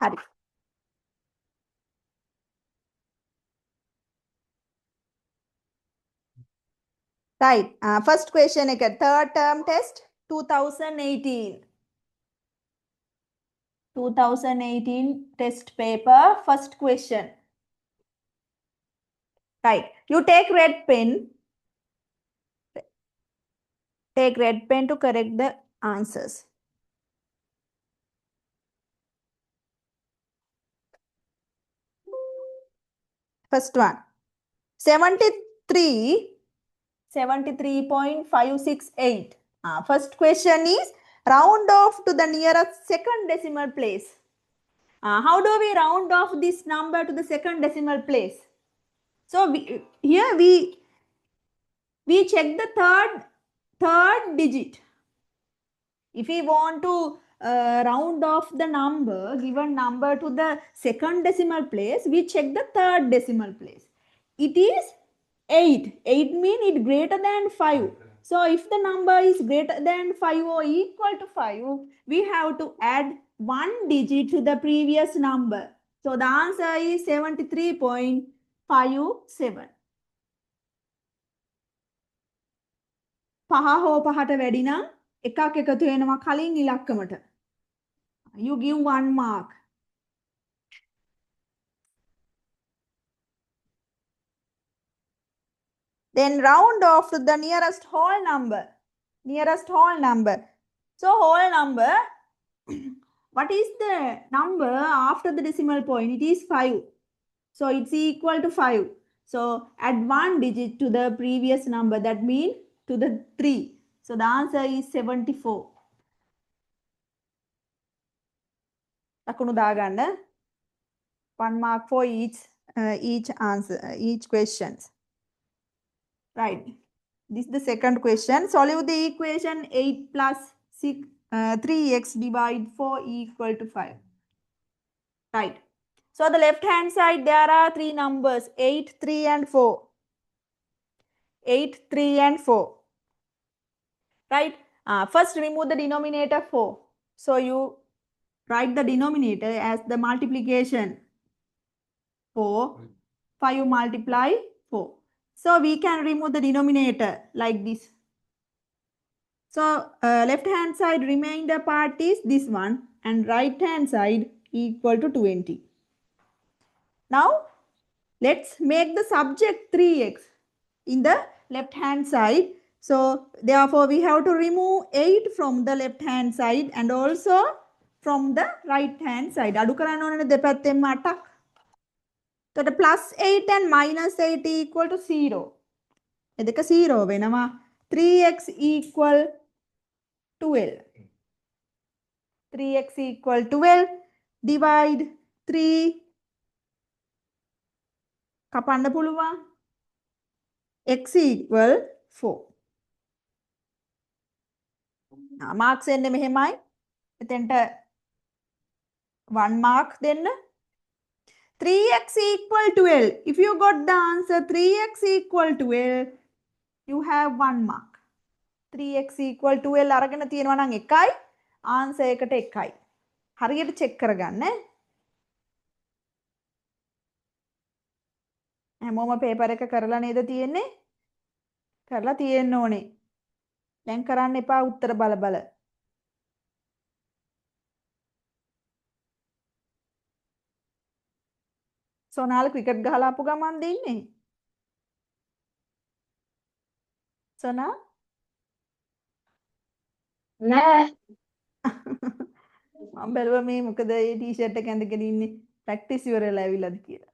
හරි. Right. First question එක third term test 2018. 2018 test paper first question. Right. You take red pen. Take red pen to correct the answers. First one. 73.568. First question is round off to the nearest second decimal place. How do we round off this number to the second decimal place? So here we check the third digit. If we want to round off the given number to the second decimal place, we check the third decimal place. It is 8. 8 means it greater than 5. So if the number is greater than 5 or equal to 5, we have to add one digit to the previous number. So the answer is 73.57. පහ හෝ පහට වැඩි නම් එකක් එකතු වෙනවා කලින් ඉලක්කමට. You give 1 mark. Then round off to the nearest whole number. Nearest whole number. So whole number, what is the number after the decimal point? It is 5. So it's equal to 5. So add one digit to the previous number. That means to the 3. So the answer is 74. ලකුණු දාගන්න. 1 mark for each answer, each questions. Right. This is the second question. Solve the equation 8 plus 3x divided 4 equal to 5. Right. So the left hand side there are three numbers 8, 3 and 4. 8, 3 and 4. Right. First remove the denominator 4. So you write the denominator as the multiplication 4. 5 multiply 4. So we can remove the denominator like this. So left hand side remainder part is this one and right hand side equal to 20. Now let's make the subject 3x in the left hand side. So therefore we have to remove 8 from the left hand side and also from the right hand side. අඩු කරන්න ඕනේ දෙපැත්තෙන්ම 8ක්. So the plus 8 and minus 8 equal to 0. එදක 0 වෙනවා. 3x equal 12. 3x equal 12 divide 3 කපන්න පුළුවන්. x equal 4. marks එන්නේ මෙහෙමයි. එතෙන්ට 1 mark දෙන්න. 3x equal 12. If you got the answer 3x equal 12, you have 1 mark. 3x equal 12 අරගෙන තියෙනවා නම් 1යි answer එකට 1යි. හරියට check කරගන්න. හැමෝම paper එක කරලා නේද තියෙන්නේ? කරලා තියෙන්න ඕනේ. දැන් කරන්න එපා උත්තර බල බල. සෝනාල ක්‍රිකට් ගහලා ආපු ගමන්ද ඉන්නේ? සෝනා? නෑ. මම බැලුවා මේ මොකද මේ ටී-ෂර්ට් එක ඇඳගෙන ඉන්නේ ප්‍රැක්ටිස් ඉවරලා ඇවිල්ලාද කියලා.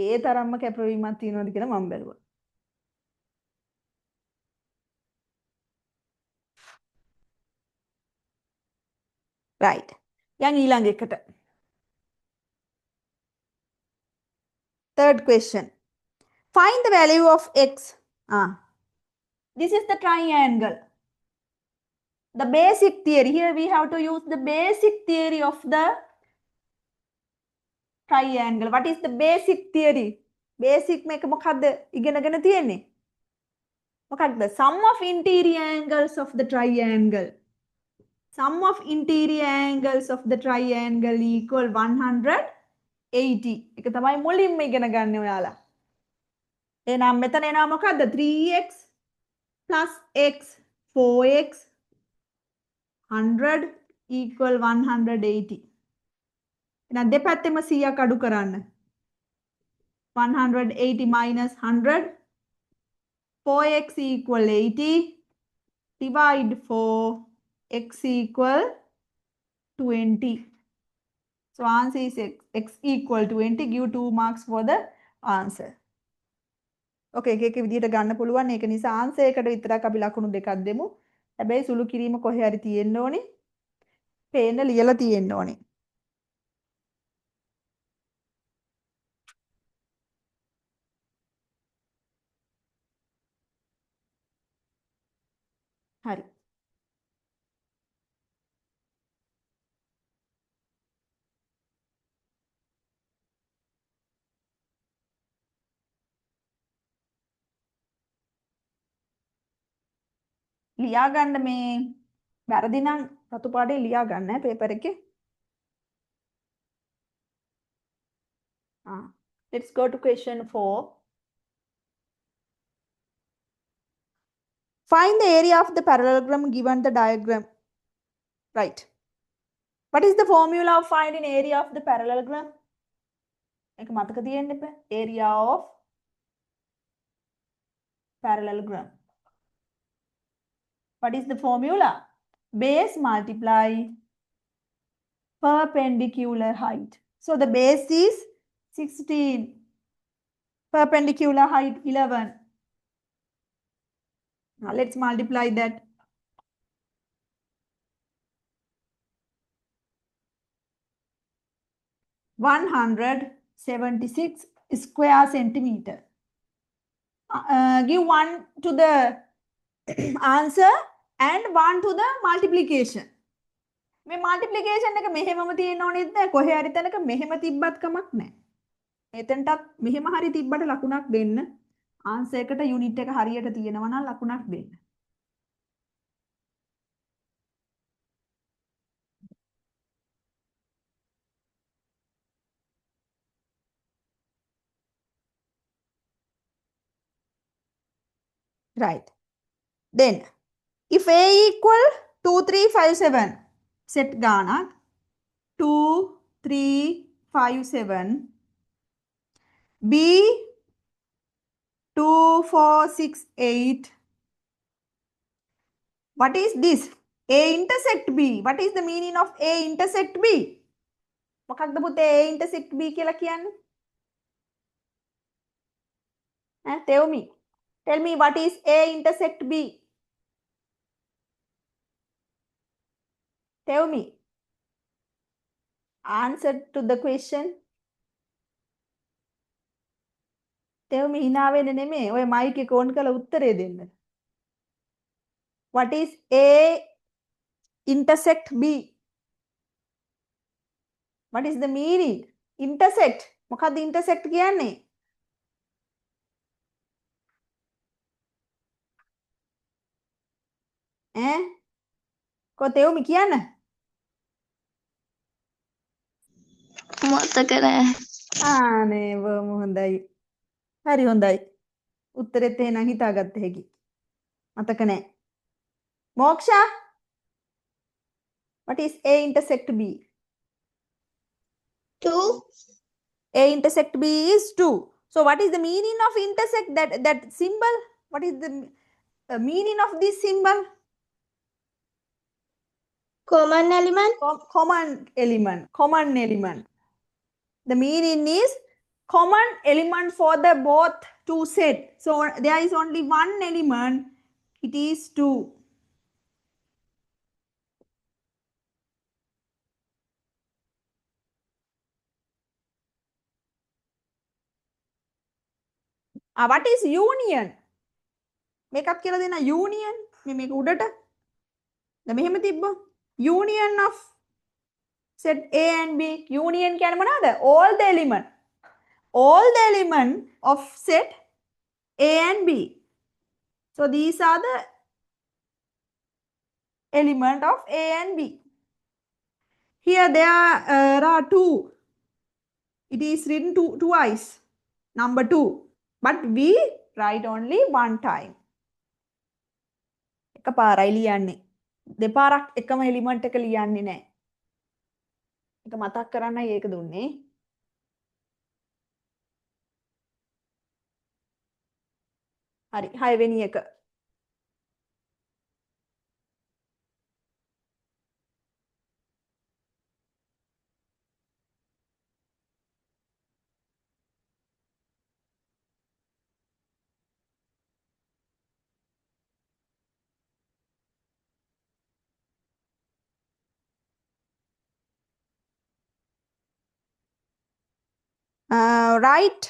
ඒ තරම්ම කැපවීමක් තියෙනවද කියලා මම බැලුවා. right. යන් ඊළඟ එකට. Third question. Find the value of x. This is the triangle. The basic theory. Here we have to use the basic theory of the triangle. What is the basic theory? Basic මේක මොකද්ද ඉගෙනගෙන තියෙන්නේ? මොකක්ද? Sum of interior angles of the triangle. Sum of interior angles of the triangle equal 180. එක තමයි මුලින්ම ඉගෙන ගන්න ඔයාලා. එහෙනම් මෙතන එනවා මොකද්ද? 3x plus x 4x 100 equal 180. එහෙනම් දෙපැත්තෙම 100ක් අඩු කරන්න. 180 minus 100 4x equal 80 divide 4 x equal 20. So answer is x equal 20. Give 2 marks for the answer. Okay, එක විදිහට ගන්න පුළුවන්. ඒක නිසා answer එකට විතරක් අපි ලකුණු දෙකක් දෙමු. හැබැයි සුළු කිරීම කොහේ හරි තියෙන්න ඕනේ. පේන්න ලියලා තියෙන්න ඕනේ. හරි. ලියා ගන්න මේ වැරදි නම් රතු පාටේ ලියා ගන්න පේපර් එකේ. Let's go to question 4. Find the area of the parallelogram given the diagram. Right. What is the formula of finding area of the parallelogram? එක මතක තියෙන්න එපා. Area of parallelogram. What is the formula? Base multiply perpendicular height. So the base is 16. Perpendicular height 11. Now let's multiply that. 176 square centimeter. Give 1 to the answer and 1 to the multiplication. මේ multiplication එක මෙහෙමම තියෙන්න ඕනෙත් නැහැ. කොහේ හරි තැනක මෙහෙම තිබ්බත් කමක් නැහැ. එතනටත් මෙහෙම හරි තිබ්බට ලකුණක් දෙන්න. answer එකට unit එක හරියට තියෙනවා නම් ලකුණක් දෙන්න. Right. Then if A equal 2 3 5 7 set ගානක් 2 3 5 7 B 2 4 6 8. What is this? A intersect B. What is the meaning of A intersect B? මොකක්ද පුතේ A intersect B කියලා කියන්නේ? Tell me. Tell me what is A intersect B? Tell me. Answer to the question. Tell me hina වෙන්න නෙමෙයි. ඔය mic එක on කරලා උත්තරේ දෙන්න. What is A intersect B? What is the meaning? Intersect. මොකක්ද intersect කියන්නේ? කොතේ උමි කියන්න? මතක නෑ. ආනේ බොහොම හොඳයි. හරි හොඳයි. උත්තරෙත් එහෙනම් හිතාගත්ත හැකි. මතක නෑ. Moksha? What is A intersect B? 2. A intersect B is 2. So what is the meaning of intersect? That symbol? What is the meaning of this symbol? Common element. Common element. Common element. The meaning is common element for the both two set. So there is only one element. It is 2. What is union? මේකත් කියලා දෙන union. මේක උඩට. දැන් මෙහෙම තිබ්බා. Union of set A and B. Union කියන්නේ මොනවද? All the element. All the element of set A and B. So these are the element of A and B. Here there are two. It is written twice, number 2. But we write only one time. එකපාරයි ලියන්නේ. දෙපාරක් එකම element එක ලියන්නේ නැහැ. ඒක මතක් කරන්නයි ඒක දුන්නේ. හරි 6 වෙනි එක. Write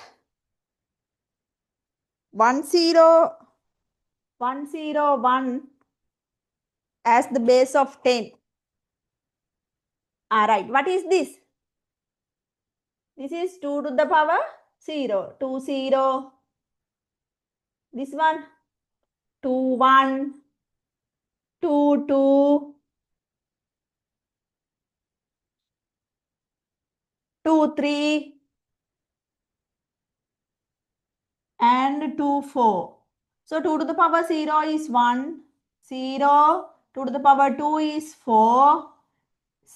101 as the base of 10. Right. What is this? This is 2 to the power 0. 2 0. This one 2 1. 2 2. 2 3. And 2 4. So 2 to the power 0 is 1. 0. 2 to the power 2 is 4.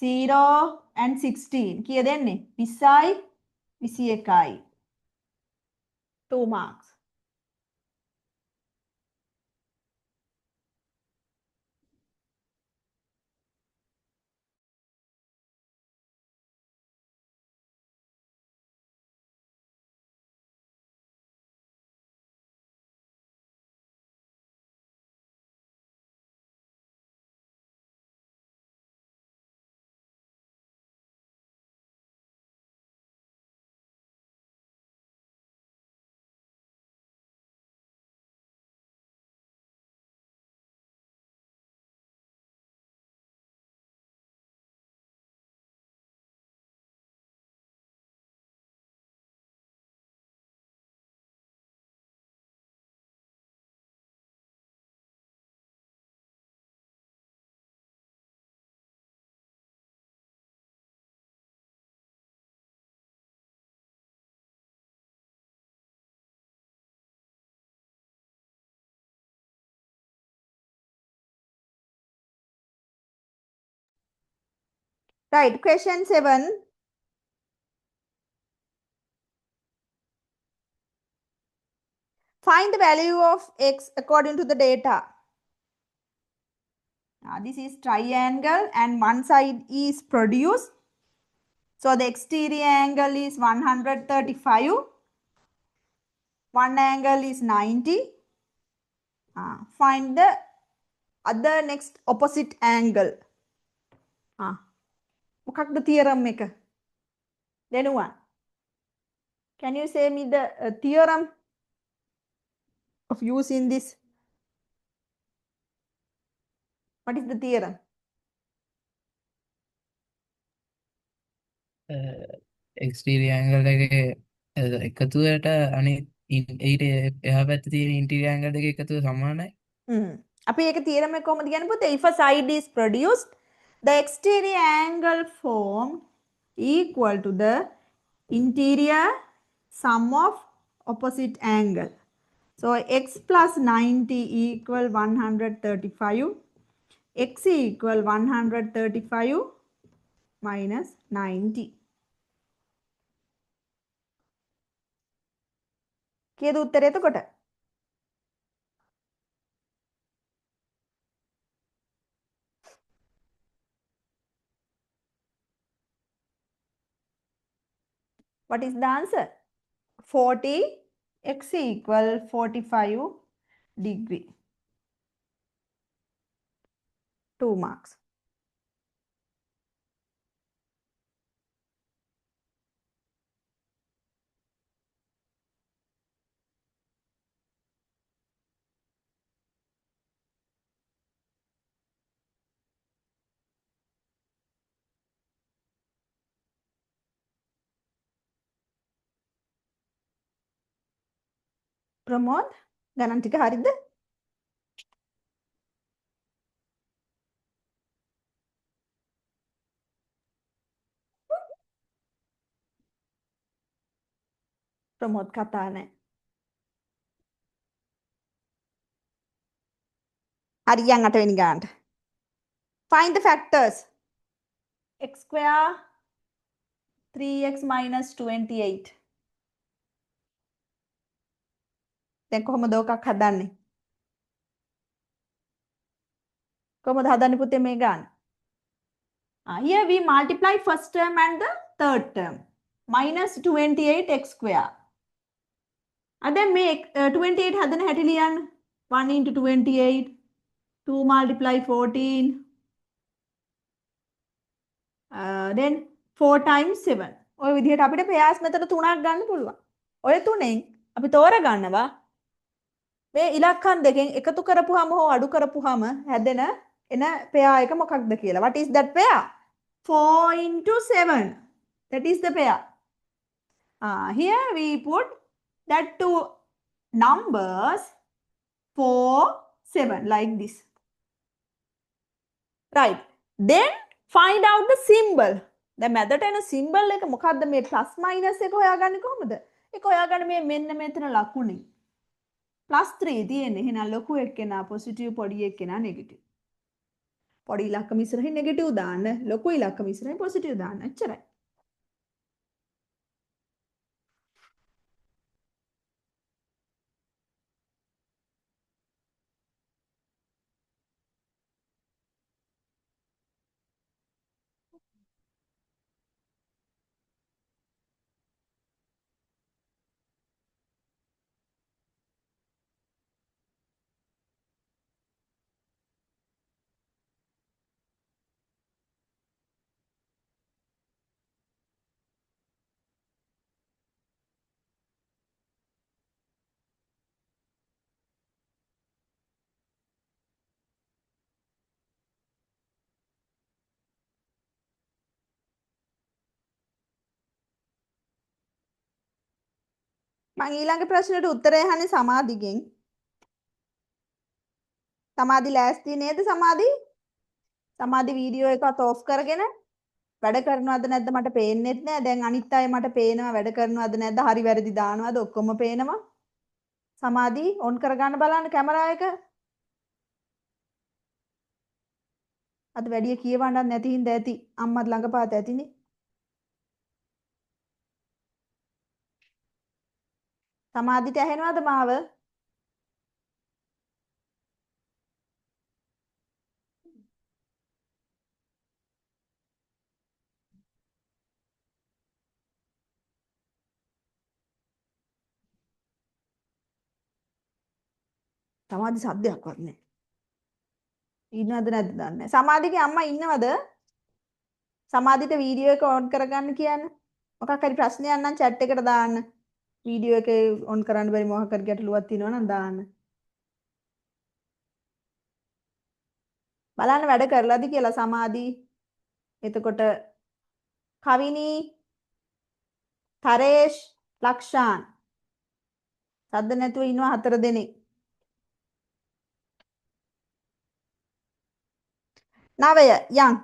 0 and 16. Kiya denne? 20යි 21යි. 2 marks. Right. Question 7. Find the value of x according to the data. This is triangle and one side is produced. So the exterior angle is 135. One angle is 90. Find the other next opposite angle. මොකක්ද theorem එක? දෙනුවා. Can you say me the theorem of using this? What is the theorem? Exterior angle එකේ එකතුවට අනිත් ඊට එහා පැත්තේ තියෙන interior angle දෙක එකතුව සමානයි. අපි ඒක theorem එක කොහොමද කියන්නේ පුතේ? If a side is produced, the exterior angle formed equal to the interior sum of opposite angle. So x plus 90 equal 135. X equal 135 minus 90. කියද උත්තරය එතකොට? What is the answer? 40. X equal 45 degree. 2 marks. ප්‍රමෝද් ගණන් ටික හරිද? ප්‍රමෝද් කතා නැහැ. හරි යන් 8 වෙනි ගානට. Find the factors. X square 3x minus 28. දැන් කොහොමද ඔකක් හදන්නේ? කොහොමද හදන්නේ පුතේ මේ ගාන? Here we multiply first term and the third term. Minus 28x square. දැන් මේ 28 හදන හැටි ලියන්න. 1 into 28. 2 multiply 14. Then 4 times 7. ඔය විදිහට අපිට පෙයාස් මෙතන තුනක් ගන්න පුළුවන්. ඔය තුනෙන් අපි තෝරගන්නවා මේ ඉලක්කම් දෙකෙන් එකතු කරපුවාම හෝ අඩු කරපුවාම හැදෙන එන පෙයා එක මොකක්ද කියලා. What is that pair? 4 into 7. That is the pair. Here we put that two numbers 4, 7 like this. Right. Then find out the symbol. දැන් මැදට එන symbol එක මොකද්ද මේ plus minus එක හොයාගන්නේ කොහොමද? ඒක හොයාගන්න මේ මෙන්න මෙතන ලකුණේ. +3 තියෙන්නේ. එහෙනම් ලොකු එක්කෙනා positive පොඩි එක්කෙනා negative. පොඩි ඉලක්කම ඉස්සරහින් negative දාන්න, ලොකු ඉලක්කම ඉස්සරහින් positive දාන්න. එච්චරයි. මම ඊළඟ ප්‍රශ්නෙට උත්තරය අහන්නේ සමාධිගෙන්. සමාධි ලෑස්ති නේද සමාධි? සමාධි වීඩියෝ එකත් ඔෆ් කරගෙන වැඩ කරනවද නැද්ද මට පේන්නෙත් නෑ. දැන් අනිත් අය මට පේනවා වැඩ කරනවද නැද්ද හරි වැරදි දානවද ඔක්කොම පේනවා. සමාධි ඔන් කරගන්න බලන්න කැමරා එක. අද වැඩි කියවන්නත් නැති හින්දා ඇති අම්මත් ළඟපාත ඇතිනේ. සමාධිට ඇහෙනවද මාව? සමාධි සද්දයක්වත් නැහැ. ඉන්නවද නැද්ද දන්නේ නැහැ. සමාධිගේ අම්මා ඉන්නවද? සමාධිට වීඩියෝ එක ඔන් කරගන්න කියන්න. මොකක් හරි ප්‍රශ්නයක් නම් chat එකට දාන්න. වීඩියෝ එක ඔන් කරන්න බැරි මොකක් හරි ගැටලුවක් තියෙනවා නම් දාන්න. බලන්න වැඩ කරලාද කියලා සමාධි. එතකොට කවිනී, තරේෂ්, ලක්ෂාන්. සද්ද නැතුව ඉන්නවා 4 දෙනෙක්. නවය young.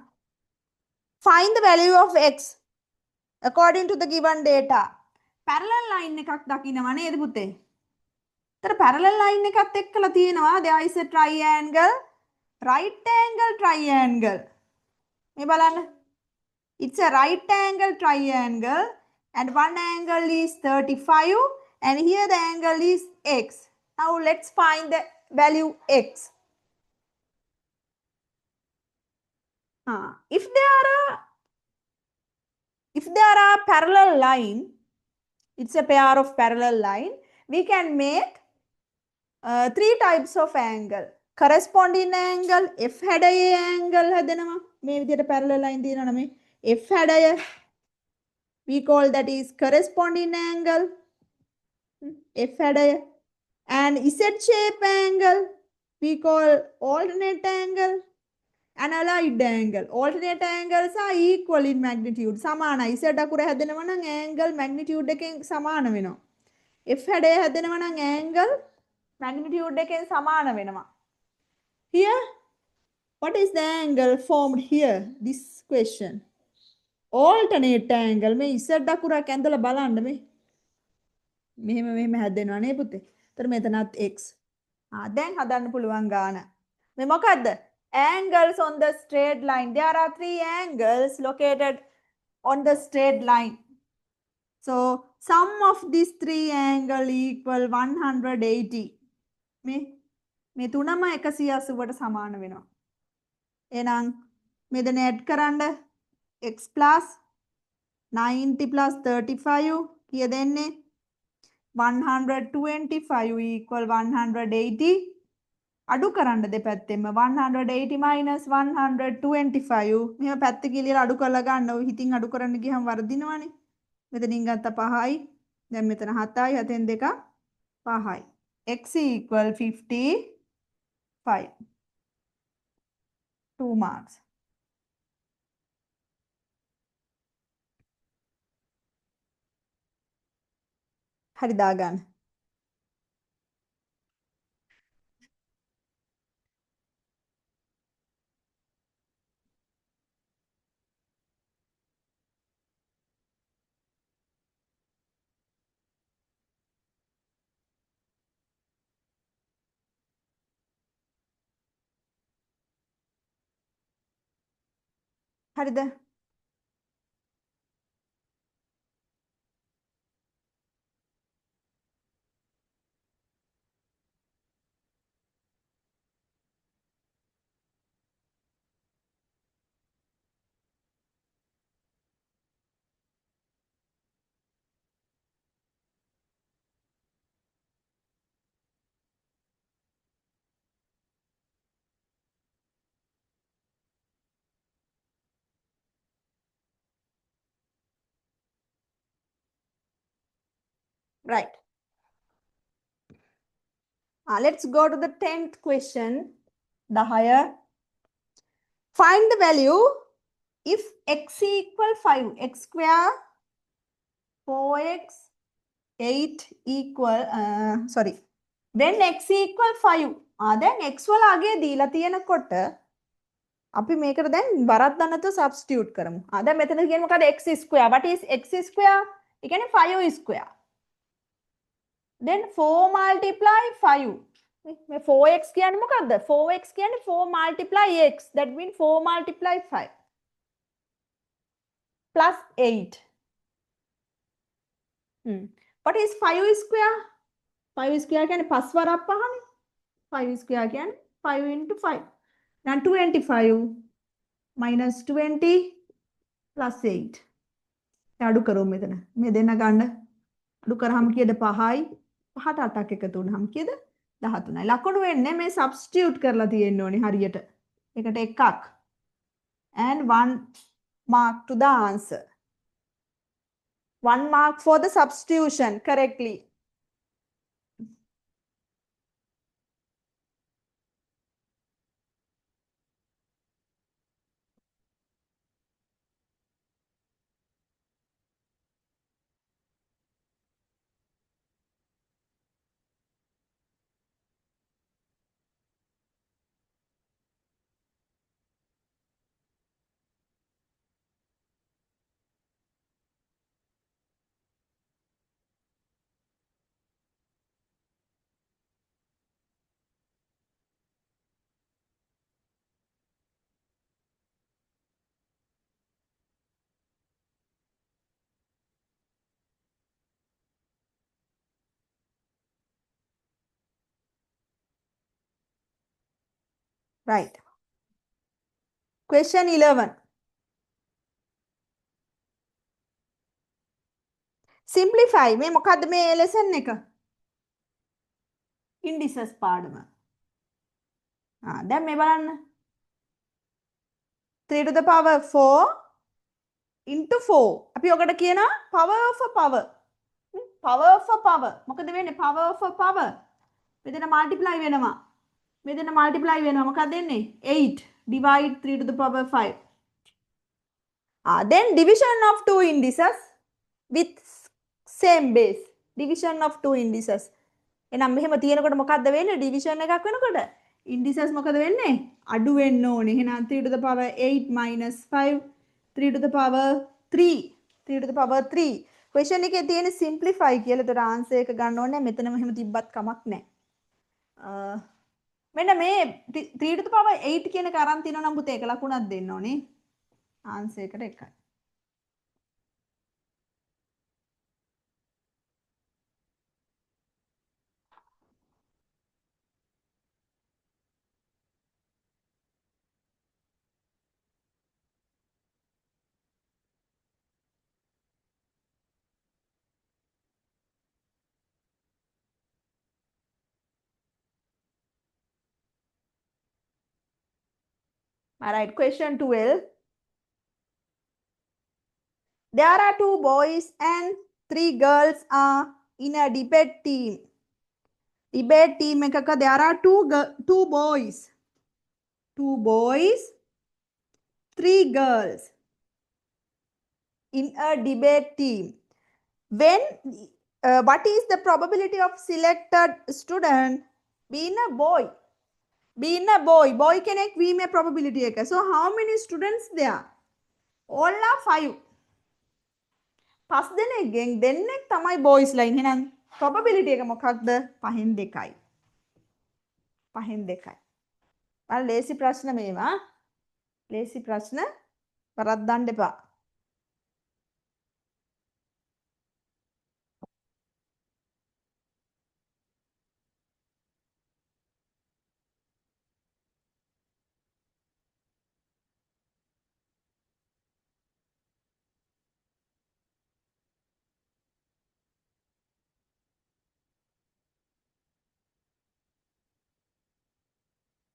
Find the value of x according to the given data. Parallel line එකක් දකින්නව නේද පුතේ? ඒතර parallel line එකත් එක්කලා තියෙනවා there is a triangle, right angle triangle. මේ බලන්න. It's a right angle triangle and one angle is 35 and here the angle is x. Now let's find the value x. If there are parallel line, it's a pair of parallel line, we can make 3 types of angle. Corresponding angle, F හැඩය angle හැදෙනවා. මේ විදිහට parallel line තියෙනවා නම් මේ F හැඩය we call that is corresponding angle. F හැඩය and Z shape angle we call alternate angle. Analyzed angle. Alternate angles are equal in magnitude. සමානයි. Z අකුර හැදෙනවා නම් angle magnitude එකෙන් සමාන වෙනවා. F හැඩය හැදෙනවා නම් angle magnitude එකෙන් සමාන වෙනවා. Here, what is the angle formed here? This question. Alternate angle. මේ Z අකුරක් ඇඳලා බලන්න මේ. මෙහෙම හැදෙනවා නේ පුතේ. ඒතර මෙතනත් x. දැන් හදන්න පුළුවන් ගාන. මේ මොකද්ද? Angles on the straight line. There are 3 angles located on the straight line. So sum of these 3 angle equal 180. මේ තුනම 180ට සමාන වෙනවා. එහෙනම් මෙතන ඇඩ් කරන්න x plus 90 plus 35 කිය දෙන්නේ 125 equal 180. අඩු කරන්න දෙපැත්තෙම 180 minus 125 මෙහෙම පැත්තක ඉලියලා අඩු කරලා ගන්න. ඔය හිතින් අඩු කරන්න ගියම වර්ධිනවනේ. මෙතනින් ගත්ත 5යි. දැන් මෙතන 7යි 7න් 2 5යි. x equal 55. 2 marks. හරි දාගන්න. හරිද? Right. Let's go to the 10th question. Dahaya. Find the value if x equal 5, x square 4x 8 equal sorry. When x equal 5. දැන් x වල අගය දීලා තියෙනකොට අපි මේකට දැන් බරක් දන්නතෝ substitute කරමු. දැන් මෙතන කියන්නේ මොකද x square. What is x square? ඒ කියන්නේ 5 square. Then 4 multiply 5. මේ 4x කියන්නේ මොකද්ද? 4x කියන්නේ 4 multiply x. That means 4 multiply 5. Plus 8. What is 5 square? 5 square කියන්නේ 5 වරක් 5නේ. 5 square කියන්නේ 5 into 5. Now 25 minus 20 plus 8. අඩු කරමු මෙතන. මේ දෙන්න ගන්න. අඩු කරාම කීයද 5යි 5ට 8ක් එකතු වුනහම කීයද 13යි. ලකුණු වෙන්නේ මේ substitute කරලා තියෙන්න ඕනේ හරියට. ඒකට එකක්. And 1 mark to the answer. 1 mark for the substitution correctly. Right. Question 11. Simplify. මේ මොකද්ද මේ lesson එක? Indices පාඩම. දැන් මේ බලන්න. 3 to the power 4 into 4. අපි ඔකට කියනවා power of a power. Power of a power. මොකද වෙන්නේ? Power of a power. මෙතන multiply වෙනවා. මෙතන multiply වෙනවා. මොකක්ද දෙන්නේ? 8 divide 3 to the power 5. Then division of two indices with same base. Division of two indices. එහෙනම් මෙහෙම තියෙනකොට මොකද්ද වෙන්නේ? division එකක් වෙනකොට indices මොකද වෙන්නේ? අඩු වෙන්න ඕනේ. එහෙනම් 3 to the power 8 minus 5 3 to the power 3 3 to the power 3 question එකේ තියෙන simplify කියලා. ඒතර answer එක ගන්න ඕනේ. මෙතනම එහෙම තිබ්බත් කමක් නැහැ. මෙන්න මේ 3 to the power 8 කියන එක අරන් තිනවා නම් පුතේ ඒක ලකුණක් දෙන්න ඕනේ. answer එකට එකයි. Alright, question 12. There are 2 boys and 3 girls are in a debate team. Debate team එකක there are two boys. 2 boys, 3 girls in a debate team. When what is the probability of selected student being a boy? Being a boy, boy කෙනෙක් වීමේ probability එක. So how many students there? All are 5. 5 දෙනෙක්ගෙන් දෙන්නෙක් තමයි boys line. එහෙනම් probability එක මොකක්ද? 5න් 2යි. 5න් 2යි. බලන්න ලේසි ප්‍රශ්න මේවා. ලේසි ප්‍රශ්න වරද්දන්න එපා.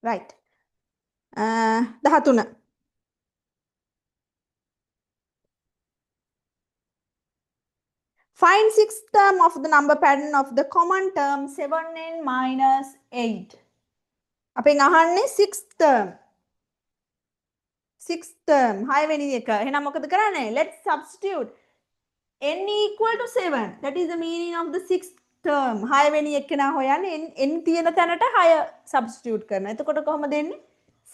Right. 13. Find sixth term of the number pattern of the common term 7n minus 8. අපෙන් අහන්නේ sixth term. Sixth term. 6 වෙනි එක. එහෙනම් මොකද කරන්නේ? Let's substitute n equal to 7. That is the meaning of the sixth term. 6 වෙනි එක නා හොයන්නේ n තියෙන තැනට 6 substitute කරනවා. එතකොට කොහොමද එන්නේ?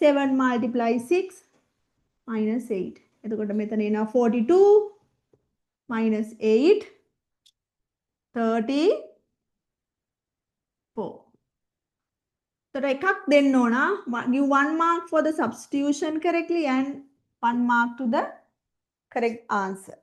7 multiply 6 minus 8. එතකොට මෙතන එනවා 42 minus 8 34. So එකක් දෙන්න ඕන. Give 1 mark for the substitution correctly and 1 mark to the correct answer.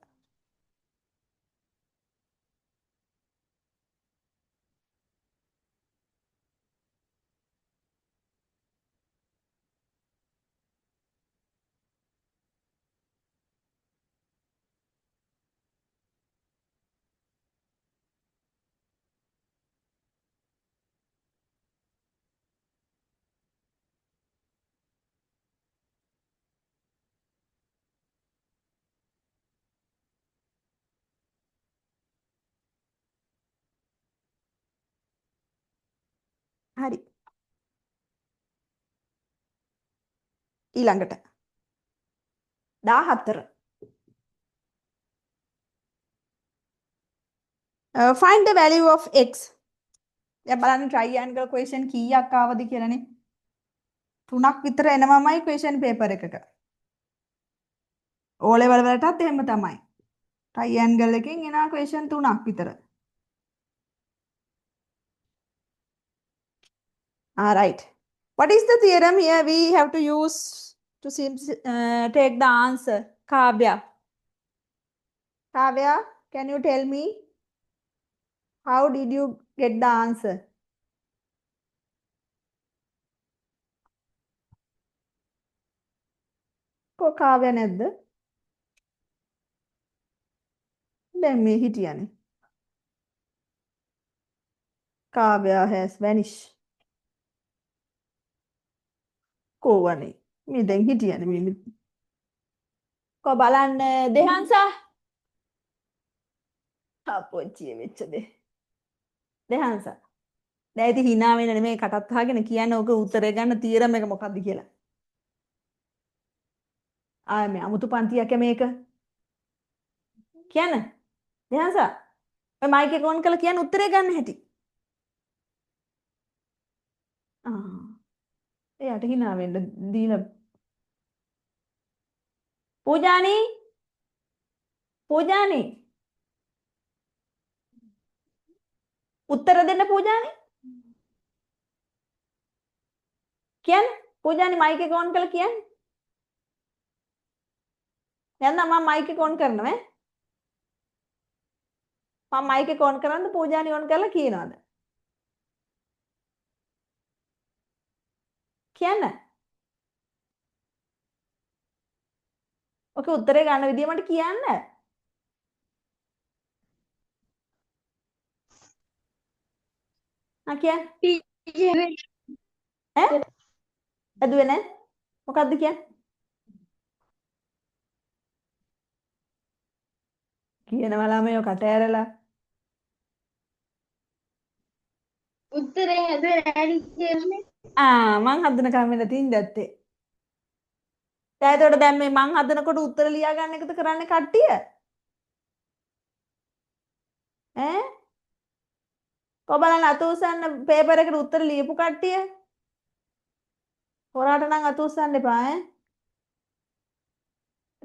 හරි. ඊළඟට 14. Find the value of x. දැන් බලන්න triangle question කීයක් ආවද කියලානේ. 3ක් විතර එනවමයි question paper එකක. O level වලටත් එහෙම තමයි. triangle එකෙන් එනවා question 3ක් විතර. All right. What is the theorem here we have to use to take the answer? Kavya. Kavya, can you tell me how did you get the answer? Ko Kavya නැද්ද? දැන් මේ හිටියනේ. Kavya has vanished. කොවනේ. මේ දැන් හිටියනේ මේ. කො බලන්න දෙහන්සා. අපොච්චිය වෙච්ච දේ. දෙහන්සා. දැන් ඉතින් hina වෙන්න නෙමෙයි කටත් අහගෙන කියන්නේ ඔක උත්තරේ ගන්න තීරම එක මොකක්ද කියලා. ආ මේ අමුතු පන්තියක් මේක. කියන්න. දෙහන්සා. ඔය මයික් එක ඔන් කරලා කියන්න උත්තරේ ගන්න හැටි. එයාට hina වෙන්න දීලා පූජානි උත්තර දෙන්න පූජානි. කියන්න. පූජානි මයික් එක ඔන් කරලා කියන්න. දැන් නම් මම මයික් එක ඔන් කරනවා ඈ. මම මයික් එක ඔන් කරන්න පූජානි ඔන් කරලා කියනවාද? කියන්න. ඔකේ උත්තරේ ගන්න විදිය මට කියන්න. කියන්න. ඈ? ඇදුවේ නැහැ. මොකද්ද කියන්නේ? කියනවා ළමයෝ කට ඇරලා. උත්තරේ හැදුවේ නැහැ කියන්නේ. මං හදනකම් වෙන තින් දැත්තේ. දැන් එතකොට දැන් මේ මං හදනකොට උත්තර ලියා ගන්න එකද කරන්නේ කට්ටිය? ඈ? කොබලන් අත උස්සන්න පේපර් එකට උත්තර ලියපු කට්ටිය? හොරාට නම් අත උස්සන්න එපා ඈ.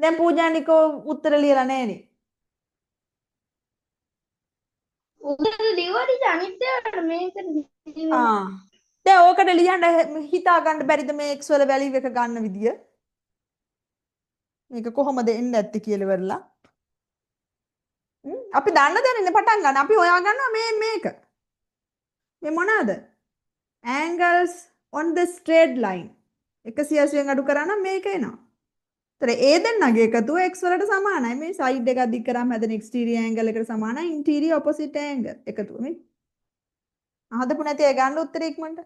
දැන් පූජානිකෝ උත්තර ලියලා නැහනේ. උත්තර ලියුවට අනිත් ඒවාට මේක දැන් ඕකට ලියන්න හිතා ගන්න බැරිද මේ x වල වැලියු එක ගන්න විදිය? මේක කොහොමද එන්නේ නැත්තේ කියලා ඉවරලා. අපි දන්න දැනනේ පටන් ගන්න. අපි හොයා ගන්නවා මේක. මේ මොනවාද? angles on the straight line. 180න් අඩු කරා නම් මේක එනවා. ඒතර ඒ දෙන්නගේ එකතුව x වලට සමානයි. මේ සයිඩ් එක අධික කරාම හැදෙන exterior angle එකට සමානයි interior opposite angle එකතුව මේ. අහදපු නැති අය ගන්න උත්තරේ ඉක්මනට.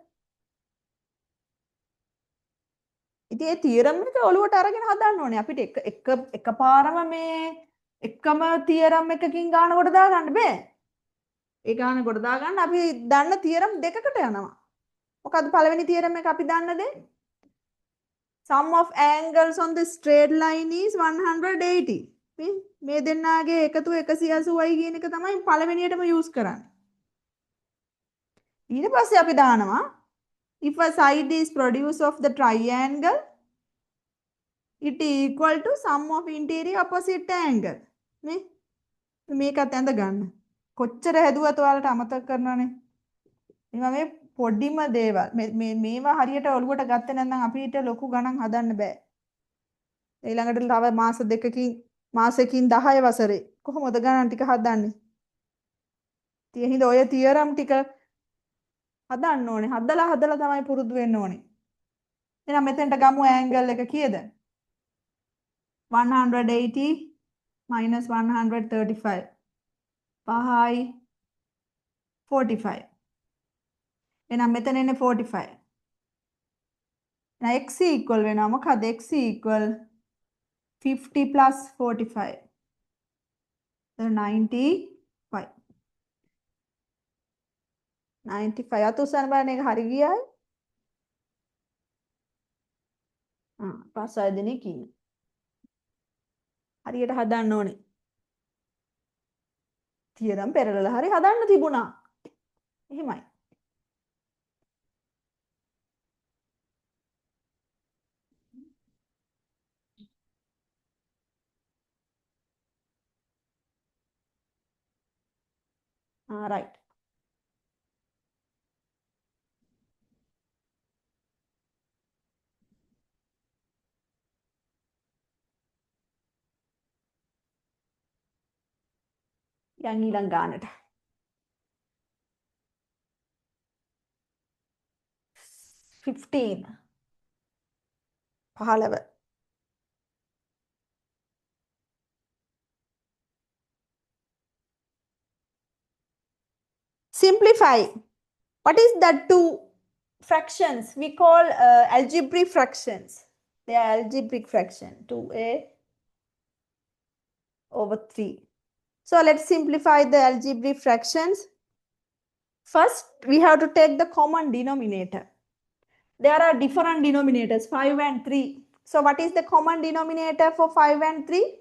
ඉතින් ඒ තියරම් එක ඔලුවට අරගෙන හදන්න ඕනේ. අපිට එකපාරම මේ එකම තියරම් එකකින් ගාන කොට දාගන්න බෑ. ඒ ගාන කොට දාගන්න අපි දන්න තියරම් දෙකකට යනවා. මොකද්ද පළවෙනි තියරම් එක අපි දන්න දේ? Sum of angles on the straight line is 180. මේ දෙන්නාගේ එකතුව 180යි කියන එක තමයි පළවෙනියටම යූස් කරන්නේ. ඊට පස්සේ අපි දානවා if a side is produce of the triangle it equal to sum of interior opposite angle. මේකත් ඇඳ ගන්න. කොච්චර හැදුවත් ඔයාලට අමතක කරනවනේ. මේ පොඩිම දේවල් මේවා හරියට ඔළුවට ගත්තේ නැත්නම් අපිට ලොකු ගණන් හදන්න බෑ. ඊළඟට තව මාස දෙකකින් මාසෙකින් 10 වසරේ කොහොමද ගණන් ටික හදන්නේ? තියෙහිඳ ඔය තියරම් ටික හදන්න ඕනේ. හදලා තමයි පුරුදු වෙන්න ඕනේ. එහෙනම් මෙතෙන්ට ගමු ඇන්ගල් එක කීයද? 180 minus 135. 5 45. එහෙනම් මෙතන එන්නේ 45. එහෙනම් x equal වෙනවා මොකද? x equal 50 plus 45. So 95. 95 අත උස්සන්න බලන්න ඒක හරි ගියාද? පස් හය දෙනෙක් ඉන්න. හරියට හදන්න ඕනේ. තියරම් පෙරලලා හරි හදන්න තිබුණා. එහෙමයි. right. යන් ඊළඟ ගානට. 15. 15. Simplify. What is that two fractions? We call algebraic fractions. They are algebraic fraction. 2a over 3. So let's simplify the algebraic fractions. First, we have to take the common denominator. There are different denominators, 5 and 3. So what is the common denominator for 5 and 3?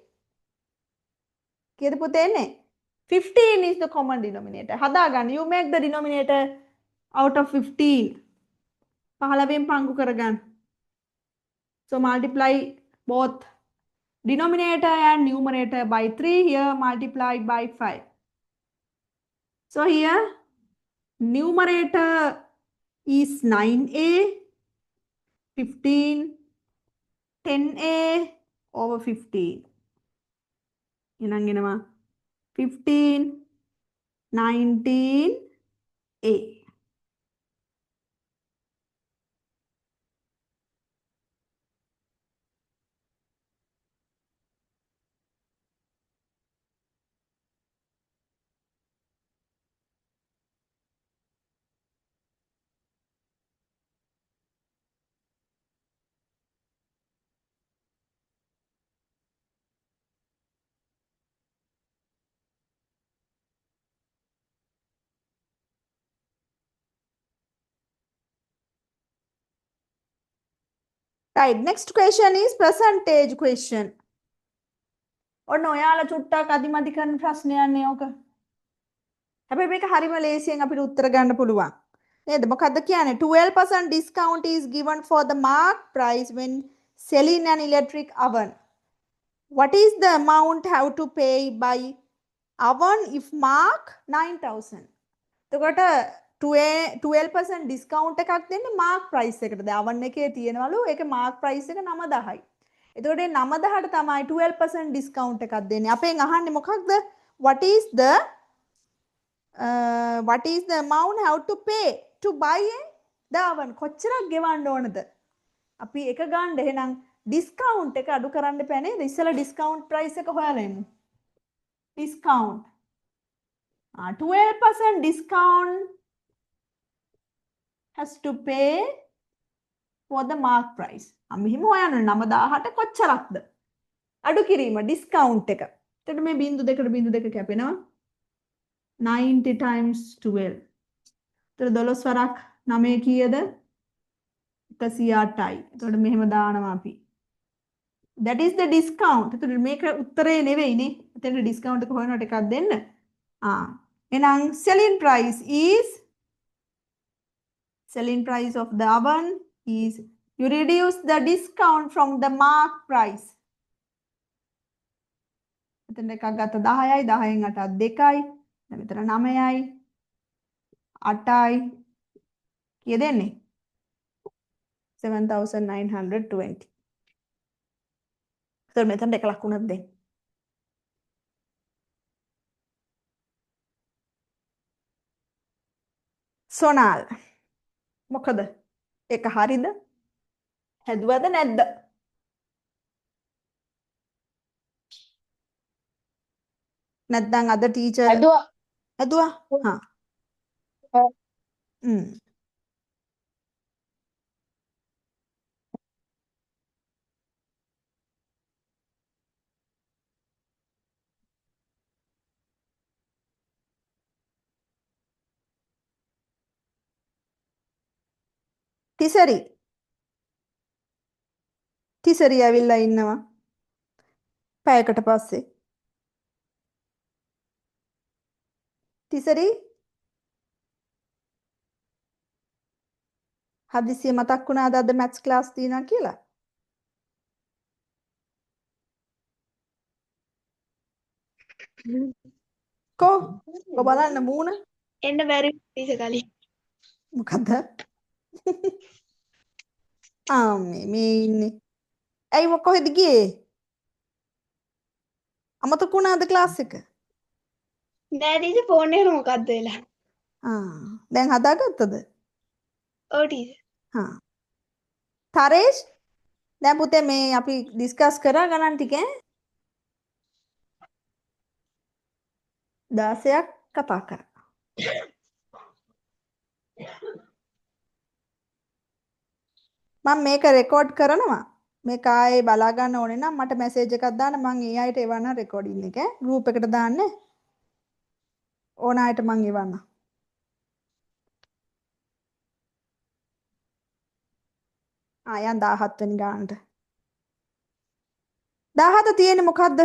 15 is the common denominator. Hadagan, you make the denominator out of 15. Pahalabim pangu karagan. So multiply both denominator and numerator by 3. Here multiplied by 5. So here Numerator is 9a, 15, 10a over 15. එහෙනම් එනවා 15, 19a. Right, next question is percentage question. ඔන්න ඔයාලා චුට්ටක් අදිමදි කරන ප්‍රශ්නයක් නේ ඔක. හැබැයි මේක හරිම ලේසියෙන් අපිට උත්තර ගන්න පුළුවන්. නේද? මොකද්ද කියන්නේ? 12% discount is given for the marked price when selling an electric oven. What is the amount have to pay by oven if mark 9,000? එතකොට 12% discount එකක් දෙන්නේ mark price එකට. දැන් oven එකේ තියෙනවලු ඒකේ mark price එක 9,000යි. එතකොට 9,000ට තමයි 12% discount එකක් දෙන්නේ. අපෙන් අහන්නේ මොකක්ද? What is the amount have to pay to buy the oven? කොච්චරක් ගෙවන්න ඕනද? අපි එක ගන්න එහෙනම් discount එක අඩු කරන්න එපා නේද? ඉස්සෙල්ලා discount price එක හොයාලා එමු. Discount. 12% discount has to pay for the mark price. මෙහිම හොයන්න 9,000ට කොච්චරක්ද? අඩු කිරීම discount එක. එතකොට මේ බිංදු දෙකට බිංදු දෙක කැපෙනවා. 90 times 12. එතකොට 12 වරක් 9 කීයද? 108යි. එතකොට මෙහෙම දානවා අපි. That is the discount. එතකොට මේක උත්තරේ නෙවෙයිනේ. එතන discount එක හොයනකොට එකක් දෙන්න. එහෙනම් selling price of the oven is you reduce the discount from the mark price. එතන එකක් ගත්ත 10යි 10න් 8ක් 2යි. දැන් මෙතන 9යි 8යි කීය දෙන්නේ? 7,920. එතකොට මෙතන එක ලකුණක් දෙන්න. සොනාල් මොකද? ඒක හරිද? හැදුවද නැද්ද? නැත්නම් අද ටීචර් හැදුවා? හා. තිසරි ඇවිල්ලා ඉන්නවා. පැයකට පස්සේ. තිසරි හදිසියෙ මතක් වුණාද අද මැත්ස් ක්ලාස් තියෙනවා කියලා? කො බලන්න මූණ එන්න බැරි ඉතින් කලින්. මොකද්ද? මේ ඉන්නේ. ඇයි කොහෙද ගියේ? අමතක වුණාද ක්ලාස් එක? නෑ ටීචර් ෆෝන් එකට මොකද්ද වෙලා? දැන් හදාගත්තද? ඔව් ටීචර්. තරේෂ් දැන් පුතේ මේ අපි ඩිස්කස් කරා ගණන් ටික 16ක් කතා කරා. මම මේක රෙකෝඩ් කරනවා. මේක ආයේ බලා ගන්න ඕනේ නම් මට මැසේජ් එකක් දාන්න මම ඒ අයට එවන්න රෙකෝඩින් එක ගෲප් එකට දාන්න. ඕන අයට මම එවන්න. යන් 17 වෙනි ගානට. 17 තියෙන්නේ මොකද්ද?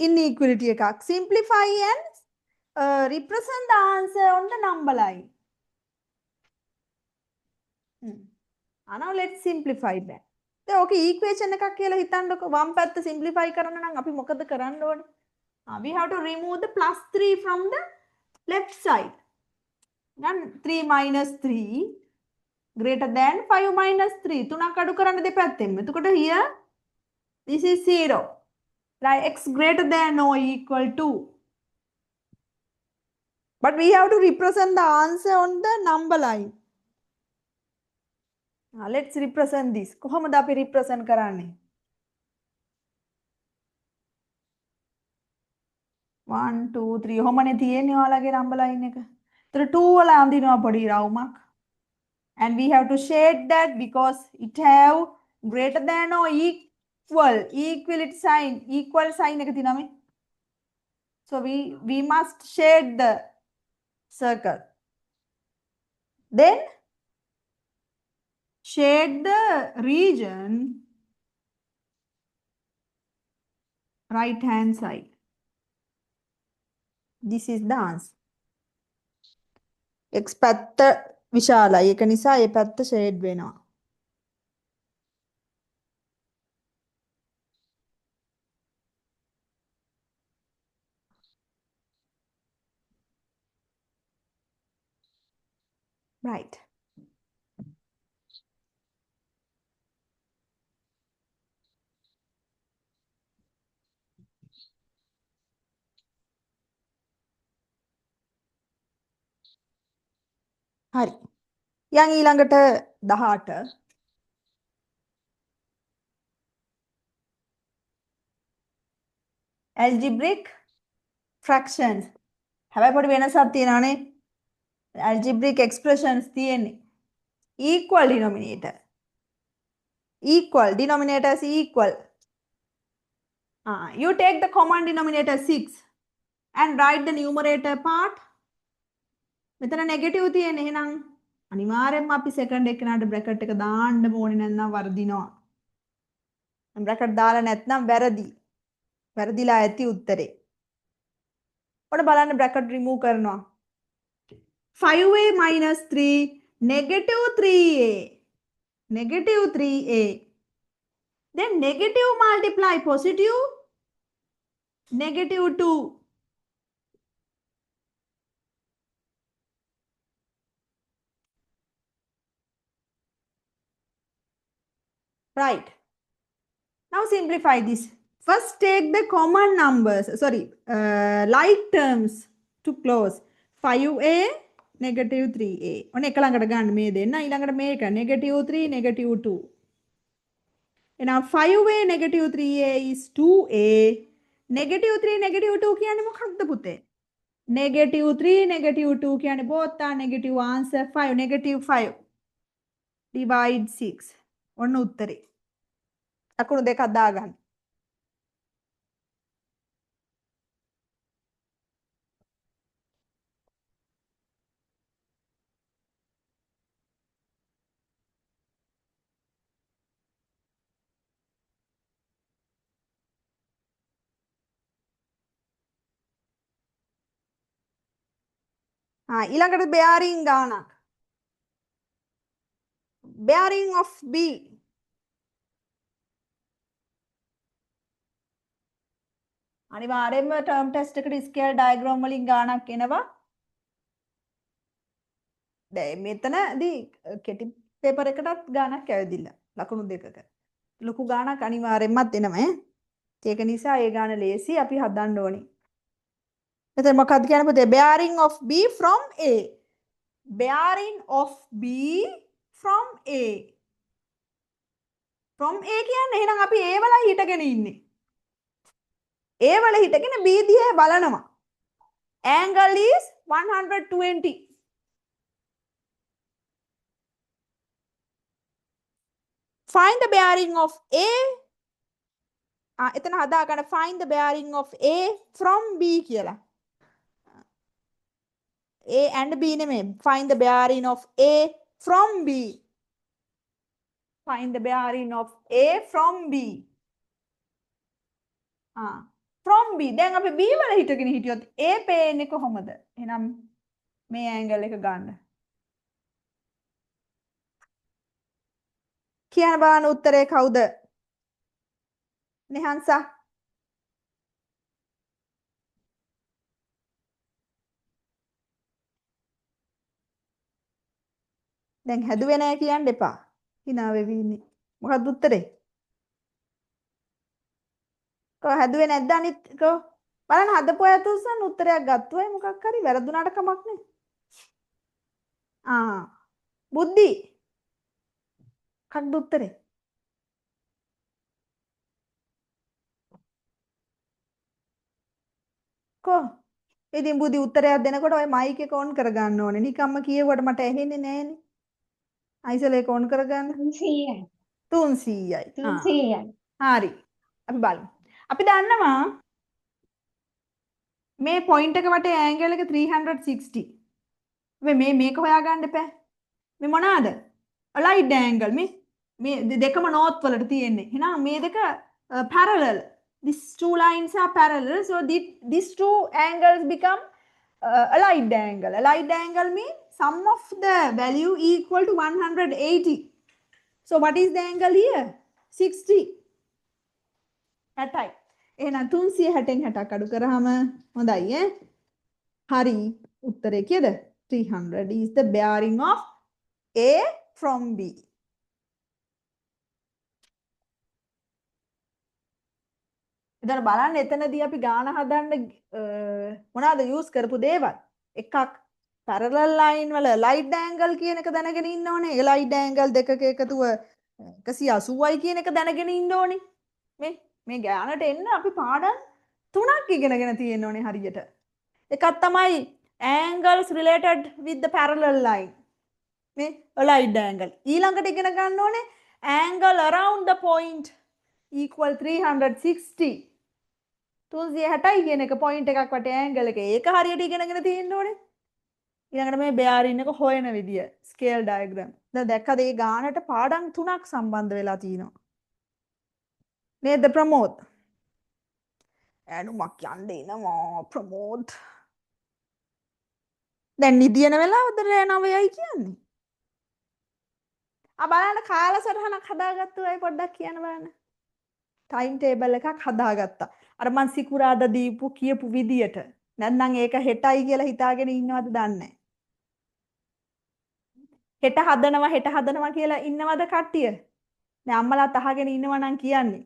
Inequality එකක්. Simplify and represent the answer on the number line. Now let's simplify that. ඕක equation එකක් කියලා හිතන්නකො. වම් පැත්ත simplify කරන්න නම් අපි මොකද කරන්න ඕනේ? We have to remove the +3 from the left side. නම් 3 minus 3 greater than 5 minus 3. තුනක් අඩු කරන්න දෙපැත්තෙන්ම. එතකොට here this is 0. Right, x greater than or equal to. But we have to represent the answer on the number line. Let's represent this. කොහොමද අපි represent කරන්නේ? 1 2 3 ඔහොමනේ තියෙන්නේ ඔයාලගේ number line එක. ඒතර 2 වල අඳිනවා පොඩි රවුමක්. And we have to shade that because it have greater than or equal equality sign equal sign එක තියෙනවා මේ. So we must shade the circle. Then shade the region right hand side. This is the answer. X පැත්ත විශාලයි. ඒක නිසා ඒ පැත්ත shade වෙනවා. Right. හරි. යන් ඊළඟට 18 algebraic fractions. හැබැයි පොඩි වෙනසක් තියෙනවානේ. Algebraic expressions තියෙන්නේ. Equal denominator. Equal denominator is equal. You take the common denominator 6 and write the numerator part. මෙතන negative තියෙන්නේ. එහෙනම් අනිවාර්යෙන්ම අපි second එකනට bracket එක දාන්න ඕනේ නැත්නම් වර්ධිනවා. bracket දාලා නැත්නම් වැරදි. වැරදිලා ඇති උත්තරේ. ඔන්න බලන්න bracket remove කරනවා. 5a minus 3 negative 3a. Negative 3a. Then negative multiply positive negative 2. Right. Now simplify this. First take the common numbers, like terms to close. 5a negative 3a. ඔන්න එක ළඟට ගන්න මේ දෙන්න. ඊළඟට මේක negative 3 negative 2. එහෙනම් 5a negative 3a is 2a. negative 3 negative 2 කියන්නේ මොකක්ද පුතේ? negative 3 negative 2 කියන්නේ both are negative answer 5 negative 5 divide 6. ඔන්න උත්තරේ. අකුණු දෙකක් දාගන්න. ඊළඟට bearing ගානක්. bearing of b. අනිවාර්යයෙන්ම term test එකට scale diagram වලින් ගානක් එනවා. දැන් මෙතනදී කෙටි paper එකටත් ගානක් ඇවිදිලා. ලකුණු දෙකක. ලොකු ගානක් අනිවාර්යයෙන්මත් එනවා ඈ. ඒක නිසා ඒ ගාන ලේසි අපි හදන්න ඕනේ. එතන මොකක්ද කියන්නේ පුතේ? bearing of b from a. bearing of b from a. from a කියන්නේ එහෙනම් අපි a වල හිටගෙන ඉන්නේ. a වල හිටගෙන b දිහා බලනවා. angle is 120. find the bearing of a. එතන හදා ගන්න find the bearing of a from b කියලා. a and b නෙමෙයි. find the bearing of a from b. find the bearing of a from b. from b. දැන් අපි b වල හිටගෙන හිටියොත් a පේන්නේ කොහොමද? එහෙනම් මේ angle එක ගන්න. කියන්න බලන්න උත්තරේ කවුද? නිහන්සා. දැන් හැදුවේ නැහැ කියන්න එපා. hina වෙවි ඉන්නේ. මොකක්ද උත්තරේ? කො හැදුවේ නැද්ද අනිත් කො බලන්න හදපු අය තුස්සන් උත්තරයක් ගත්තා. ඒ මොකක් හරි වැරදුනාට කමක් නැහැ. බුද්ධි. මොකක්ද උත්තරේ? කො ඉතින් බුද්ධි උත්තරයක් දෙනකොට ඔය මයික් එක ඔන් කරගන්න ඕනේ. නිකම්ම කියුවට මට ඇහෙන්නේ නැහනේ. අයිසලේක ඔන් කරගන්න. 300යි. 300යි. 300යි. හරි. අපි බලමු. අපි දන්නවා මේ පොයින්ට් එක වටේ ඇන්ගල් එක 360. මේක හොයාගන්න එපා. මේ මොනවාද? අලයිඩ් ඇන්ගල් මේ දෙකම නෝත් වලට තියෙන්නේ. එහෙනම් මේ දෙක parallel. These two lines are parallel. So these two angles become allied angle. Allied angle means sum of the value equal to 180. So what is the angle here? 60. 60යි. එහෙනම් 360න් 60ක් අඩු කරාම හොඳයි ඈ. හරි. උත්තරේ කීයද? 300 is the bearing of A from B. එතන බලන්න එතනදී අපි ගාන හදන්න මොනවාද යූස් කරපු දේවල්? එකක් parallel line වල light angle කියන එක දැනගෙන ඉන්න ඕනේ. ඒ light angle දෙකක එකතුව 180යි කියන එක දැනගෙන ඉන්න ඕනේ. මේ ගානට එන්න අපි පාඩම් 3ක් ඉගෙනගෙන තියෙන්න ඕනේ හරියට. එකක් තමයි angles related with the parallel line. මේ light angle. ඊළඟට ඉගෙන ගන්න ඕනේ angle around the point equal 360. 360යි කියන එක පොයින්ට් එකක් වටේ ඇන්ගල් එක. ඒක හරියට ඉගෙනගෙන තියෙන්න ඕනේ. ඊළඟට මේ bearing එක හොයන විදිය ස්කේල් ඩයග්‍රෑම්. දැන් දැක්කද මේ ගානට පාඩම් 3ක් සම්බන්ධ වෙලා තියෙනවා. නේද ප්‍රමෝද්? ඇනුමක් යන්න එනවා ප්‍රමෝද්. දැන් නිදියන වෙලාවද 9යි කියන්නේ? බලන්න කාලසටහනක් හදාගත්තු අය පොඩ්ඩක් කියන්න බලන්න. ටයිම් ටේබල් එකක් හදාගත්තා. අර මං සිකුරාදා දීපු කියපු විදියට. නැත්නම් ඒක හෙටයි කියලා හිතාගෙන ඉන්නවද දන්නේ නැහැ. හෙට හදනවා කියලා ඉන්නවද කට්ටිය? දැන් අම්මලාත් අහගෙන ඉන්නවා නම් කියන්නේ.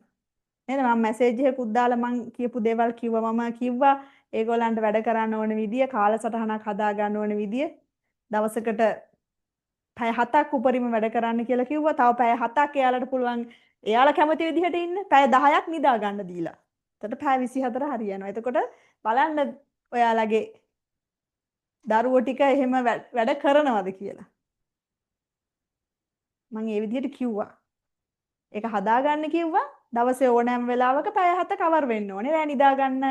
නේද? මම මැසේජ් එකකුත් දාලා මං කියපු දේවල් කිව්වා. මම කිව්වා ඒගොල්ලන්ට වැඩ කරන්න ඕන විදිය, කාලසටහනක් හදා ගන්න ඕන විදිය. දවසකට පැය 7ක් උපරිම වැඩ කරන්න කියලා කිව්වා. තව පැය 7ක් එයාලට පුළුවන් එයාලා කැමති විදිහට ඉන්න. පැය 10ක් නිදා ගන්න දීලා. එතකොට පැය 24 හරියනවා. එතකොට බලන්න ඔයාලගේ දරුවෝ ටික එහෙම වැඩ කරනවද කියලා. මම ඒ විදිහට කිව්වා. ඒක හදාගන්න කිව්වා. දවසේ ඕනෑම වෙලාවක පැය 7 කවර් වෙන්න ඕනේ. රෑ නිදා ගන්න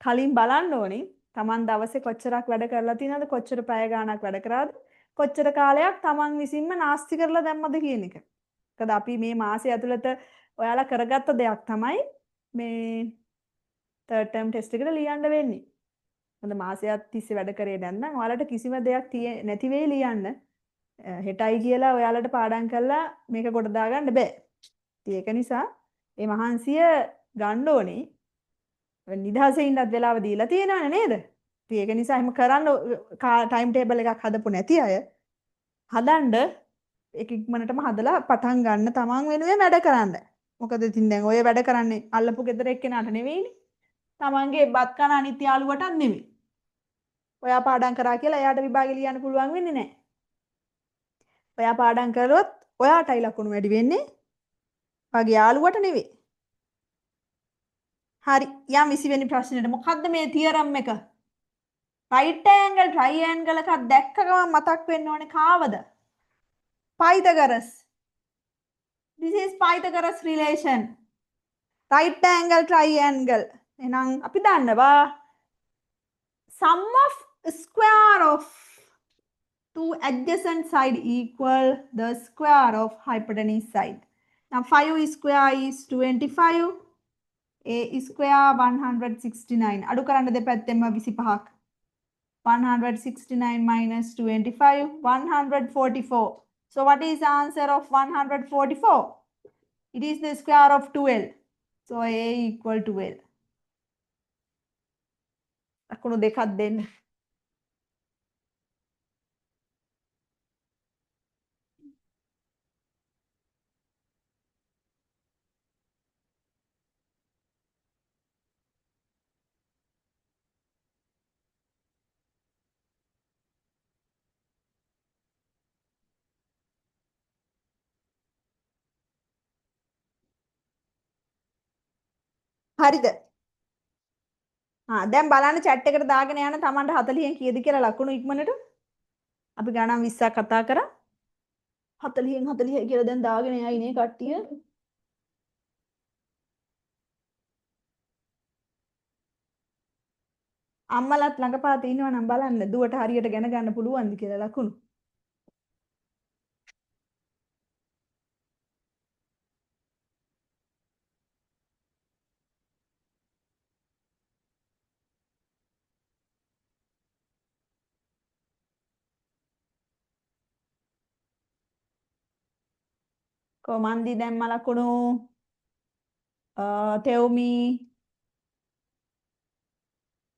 කලින් බලන්න ඕනේ. Taman දවසේ කොච්චරක් වැඩ කරලා තියෙනවද? කොච්චර පැය ගාණක් වැඩ කරාද? කොච්චර කාලයක් Taman විසින්ම නාස්ති කරලා දැම්මද කියන එක. මොකද අපි මේ මාසය ඇතුළත ඔයාලා කරගත්ත දෙයක් තමයි මේ third term test එකට ලියන්න වෙන්නේ. මොකද මාසයක් තිස්සේ වැඩ කරේ නැත්නම් ඔයාලට කිසිම දෙයක් නැති වෙයි ලියන්න. හෙටයි කියලා ඔයාලට පාඩම් කරලා මේක කොට දාගන්න බෑ. ඒක නිසා මේ මහන්සිය ගන්න ඕනේ. නිදහසේ ඉන්නත් වෙලාව දීලා තියෙනවනේ නේද? ඒක නිසා එහෙම කරන්න ටයිම් ටේබල් එකක් හදපු නැති අය හදන්න ඒක ඉක්මනටම හදලා පටන් ගන්න තමන් වෙනුවෙන් වැඩ කරන්න. මොකද ඉතින් දැන් ඔය වැඩ කරන්නේ අල්ලපු ගෙදර එක්කෙනාට නෙවෙයිනේ. තමන්ගේ බත් කන අනිත් යාළුවටත් නෙවෙයි. ඔයා පාඩම් කරා කියලා එයාට විභාගෙ ලියන්න පුළුවන් වෙන්නේ නැහැ. ඔයා පාඩම් කළොත් ඔයාටයි ලකුණු වැඩි වෙන්නේ. ඔයාගේ යාළුවට නෙවෙයි. හරි. යම් 20 වෙනි ප්‍රශ්නෙට මොකද්ද මේ තියරම් එක? right angle triangle එකක් දැක්ක ගමන් මතක් වෙන්න ඕනේ කාවද? Pythagoras. This is Pythagoras relation. Right angle triangle. එහෙනම් අපි දන්නවා sum of square of two adjacent side equal the square of hypotenuse side. Now 5 square is 25. A square 169. අඩු කරන්න දෙපැත්තෙන්ම 25ක්. 169 minus 25, 144. So what is the answer of 144? It is the square of 12. So A equal to 12. ලකුණු දෙකක් දෙන්න. හරිද? දැන් බලන්න chat එකට දාගෙන යන Tamanට 40න් කීයද කියලා ලකුණු ඉක්මනට. අපි ගණන් 20ක් කතා කරා. 40න් 40 කියලා දැන් දාගෙන යයි නේ කට්ටිය. අම්මලත් ළඟපාත ඉන්නවා නම් බලන්න දුවට හරියට ගෙන ගන්න පුළුවන්ද කියලා ලකුණු. කොමන්දි දැම්ම ලකුණු. තෙව්මි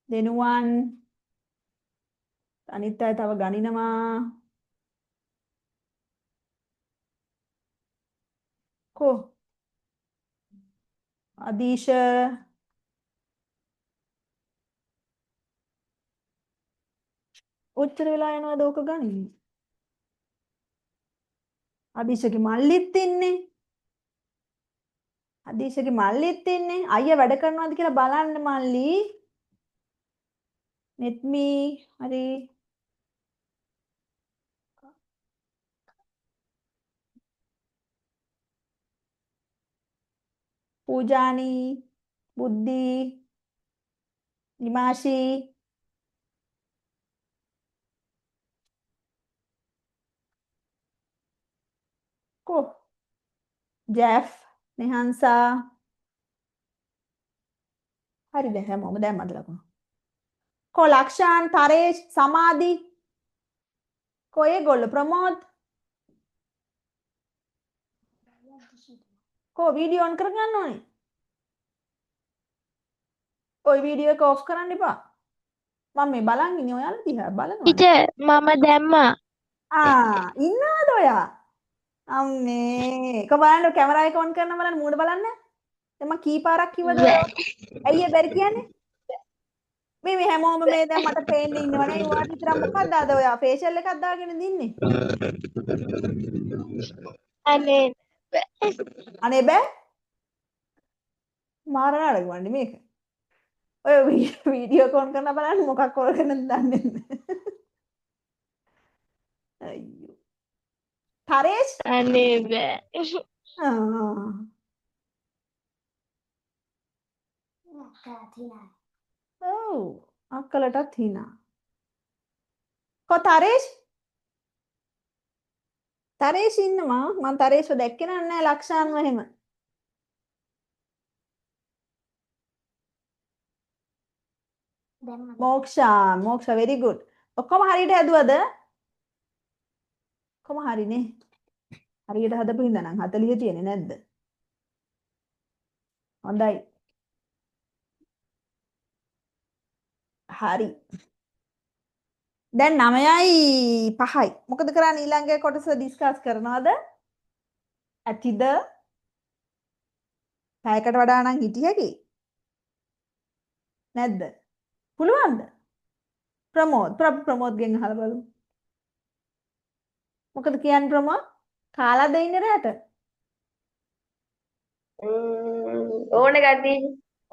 දෙනුවන් අනිත් අය තව ගණිනවා. කො අදීශ උත්තර වෙලා යනවාද ඕක ගණින්නේ? අදීශගේ මල්ලිත් ඉන්නේ. අදීශගේ මල්ලිත් ඉන්නේ. අයියා වැඩ කරනවාද කියලා බලන්න මල්ලි. නෙත්මි හරි. පූජානි බුද්ධි නිමාෂි කො ජෙෆ් නිහන්සා හරි දැන් හැමෝම දැම්මද ලකුණු? කො ලක්ෂාන් තරේෂ් සමාධි කො ඒගොල්ලෝ ප්‍රමෝද් කො වීඩියෝ ඔන් කරගන්න ඕනේ. ඔය වීඩියෝ එක ඔෆ් කරන්න එපා. මම මේ බලන් ඉන්නේ ඔයාලා දිහා බලනවා. ටීචර් මම දැම්මා. ඉන්නවද ඔයා? අම්මේ කො බලන්න කැමරා එක ඔන් කරන බලන්න මූණ බලන්න. දැන් මම කී පාරක් කිව්වද ඔයා? ඇයි ඒ බැරි කියන්නේ? මේ හැමෝම මේ දැන් මට පේන්න ඉන්නවනේ. ඔයාට විතර මොකක්ද අද ඔයා ෆේෂියල් එකක් දාගෙන දින්නේ? අනේ අනේ බෑ. මාරණ අඩගවන්නේ මේක. ඔය වීඩියෝ කොන් කරන බලන්න මොකක් කරගෙනද දන්නේ නැහැ. අයියෝ. තරේෂ් අනේ බෑ. ඔව් අක්කලටත් hina. කො තරේෂ්? තරේෂ් ඉන්නවා. මම තරේෂ්ව දැක්කේ නැහැ ලක්ෂාන්ව එහෙම. මෝක්ෂා very good. ඔක්කොම හරියට හැදුවද? කොහොම හරිනේ. හරියට හදපු හින්දා නම් 40 තියෙන්නේ නැද්ද? හොඳයි. හරි. දැන් 9යි 5යි. මොකද කරන්නේ ඊළඟ කොටස ඩිස්කස් කරනවද? ඇතිද? පැයකට වඩා නම් හිටිය හැකි. නැද්ද? පුළුවන්ද? ප්‍රමෝද්ගෙන් අහලා බලමු. මොකද කියන්නේ ප්‍රමෝද්? කාලාද ඉන්නේ රැට? ඕන ගතිය.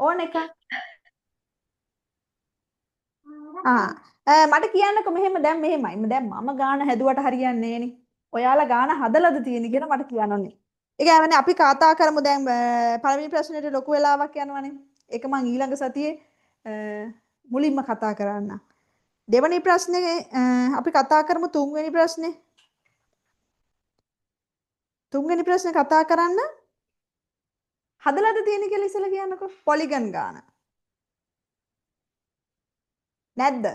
ඕන එක. මට කියන්නකෝ මෙහෙම දැන් මෙහෙමයි. දැන් මම ගාන හැදුවට හරියන්නේ නෑනේ. ඔයාලා ගාන හදලාද තියෙන්නේ කියලා මට කියන්න ඕනේ. ඒ කියන්නේ අපි කතා කරමු දැන් පළවෙනි ප්‍රශ්නෙට ලොකු වෙලාවක් යනවනේ. ඒක මම ඊළඟ සතියේ මුලින්ම කතා කරන්න. දෙවෙනි ප්‍රශ්නේ අපි කතා කරමු තුන්වෙනි ප්‍රශ්නේ. තුන්වෙනි ප්‍රශ්නේ කතා කරන්න. හදලාද තියෙන්නේ කියලා ඉස්සෙල්ලා කියන්නකෝ. පොලිගන් ගාන. නැද්ද?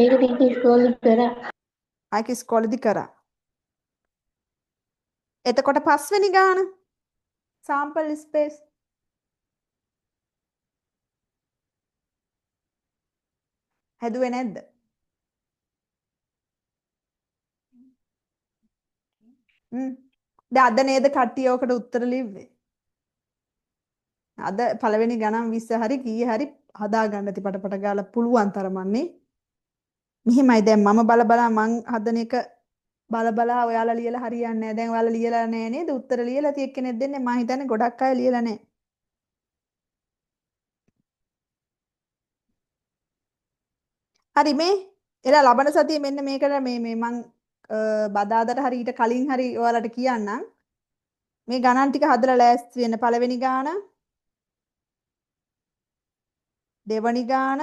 ඒක ටීචර් ඉස්කෝලේ කරා. ආයික ඉස්කෝලේදී කරා. එතකොට පස්වෙනි ගාන sample space හැදුවේ නැද්ද? දැන් අද නේද කට්ටිය ඔකට උත්තර ලිව්වේ? අද පළවෙනි ගණන් 20 හරි කීයේ හරි හදාගන්න ඉති පටපට ගාලා පුළුවන් තරමන්නේ. මෙහිමයි දැන් මම බල මං හදන එක බල ඔයාලා ලියලා හරියන්නේ නැහැ. දැන් ඔයාලා ලියලා නැහැ නේද? උත්තර ලියලා තියෙ කෙනෙක් දෙන්නේ මම හිතන්නේ ගොඩක් අය ලියලා නැහැ. හරි මේ එලා ලබන සතියේ මෙන්න මේකට මේ මං බදාදට හරි ඊට කලින් හරි ඔයාලට කියන්නම්. මේ ගණන් ටික හදලා ලෑස්ති වෙන්න. පළවෙනි ගාන, දෙවනි ගාන,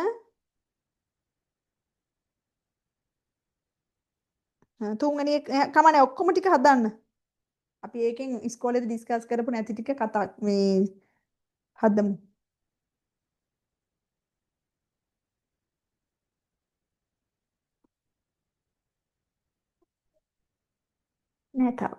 තුන්වෙනි කමනේ ඔක්කොම ටික හදන්න. අපි ඒකෙන් ඉස්කෝලේදී ඩිස්කස් කරපු නැති ටික කතා මේ හදමු. නෑ තාම.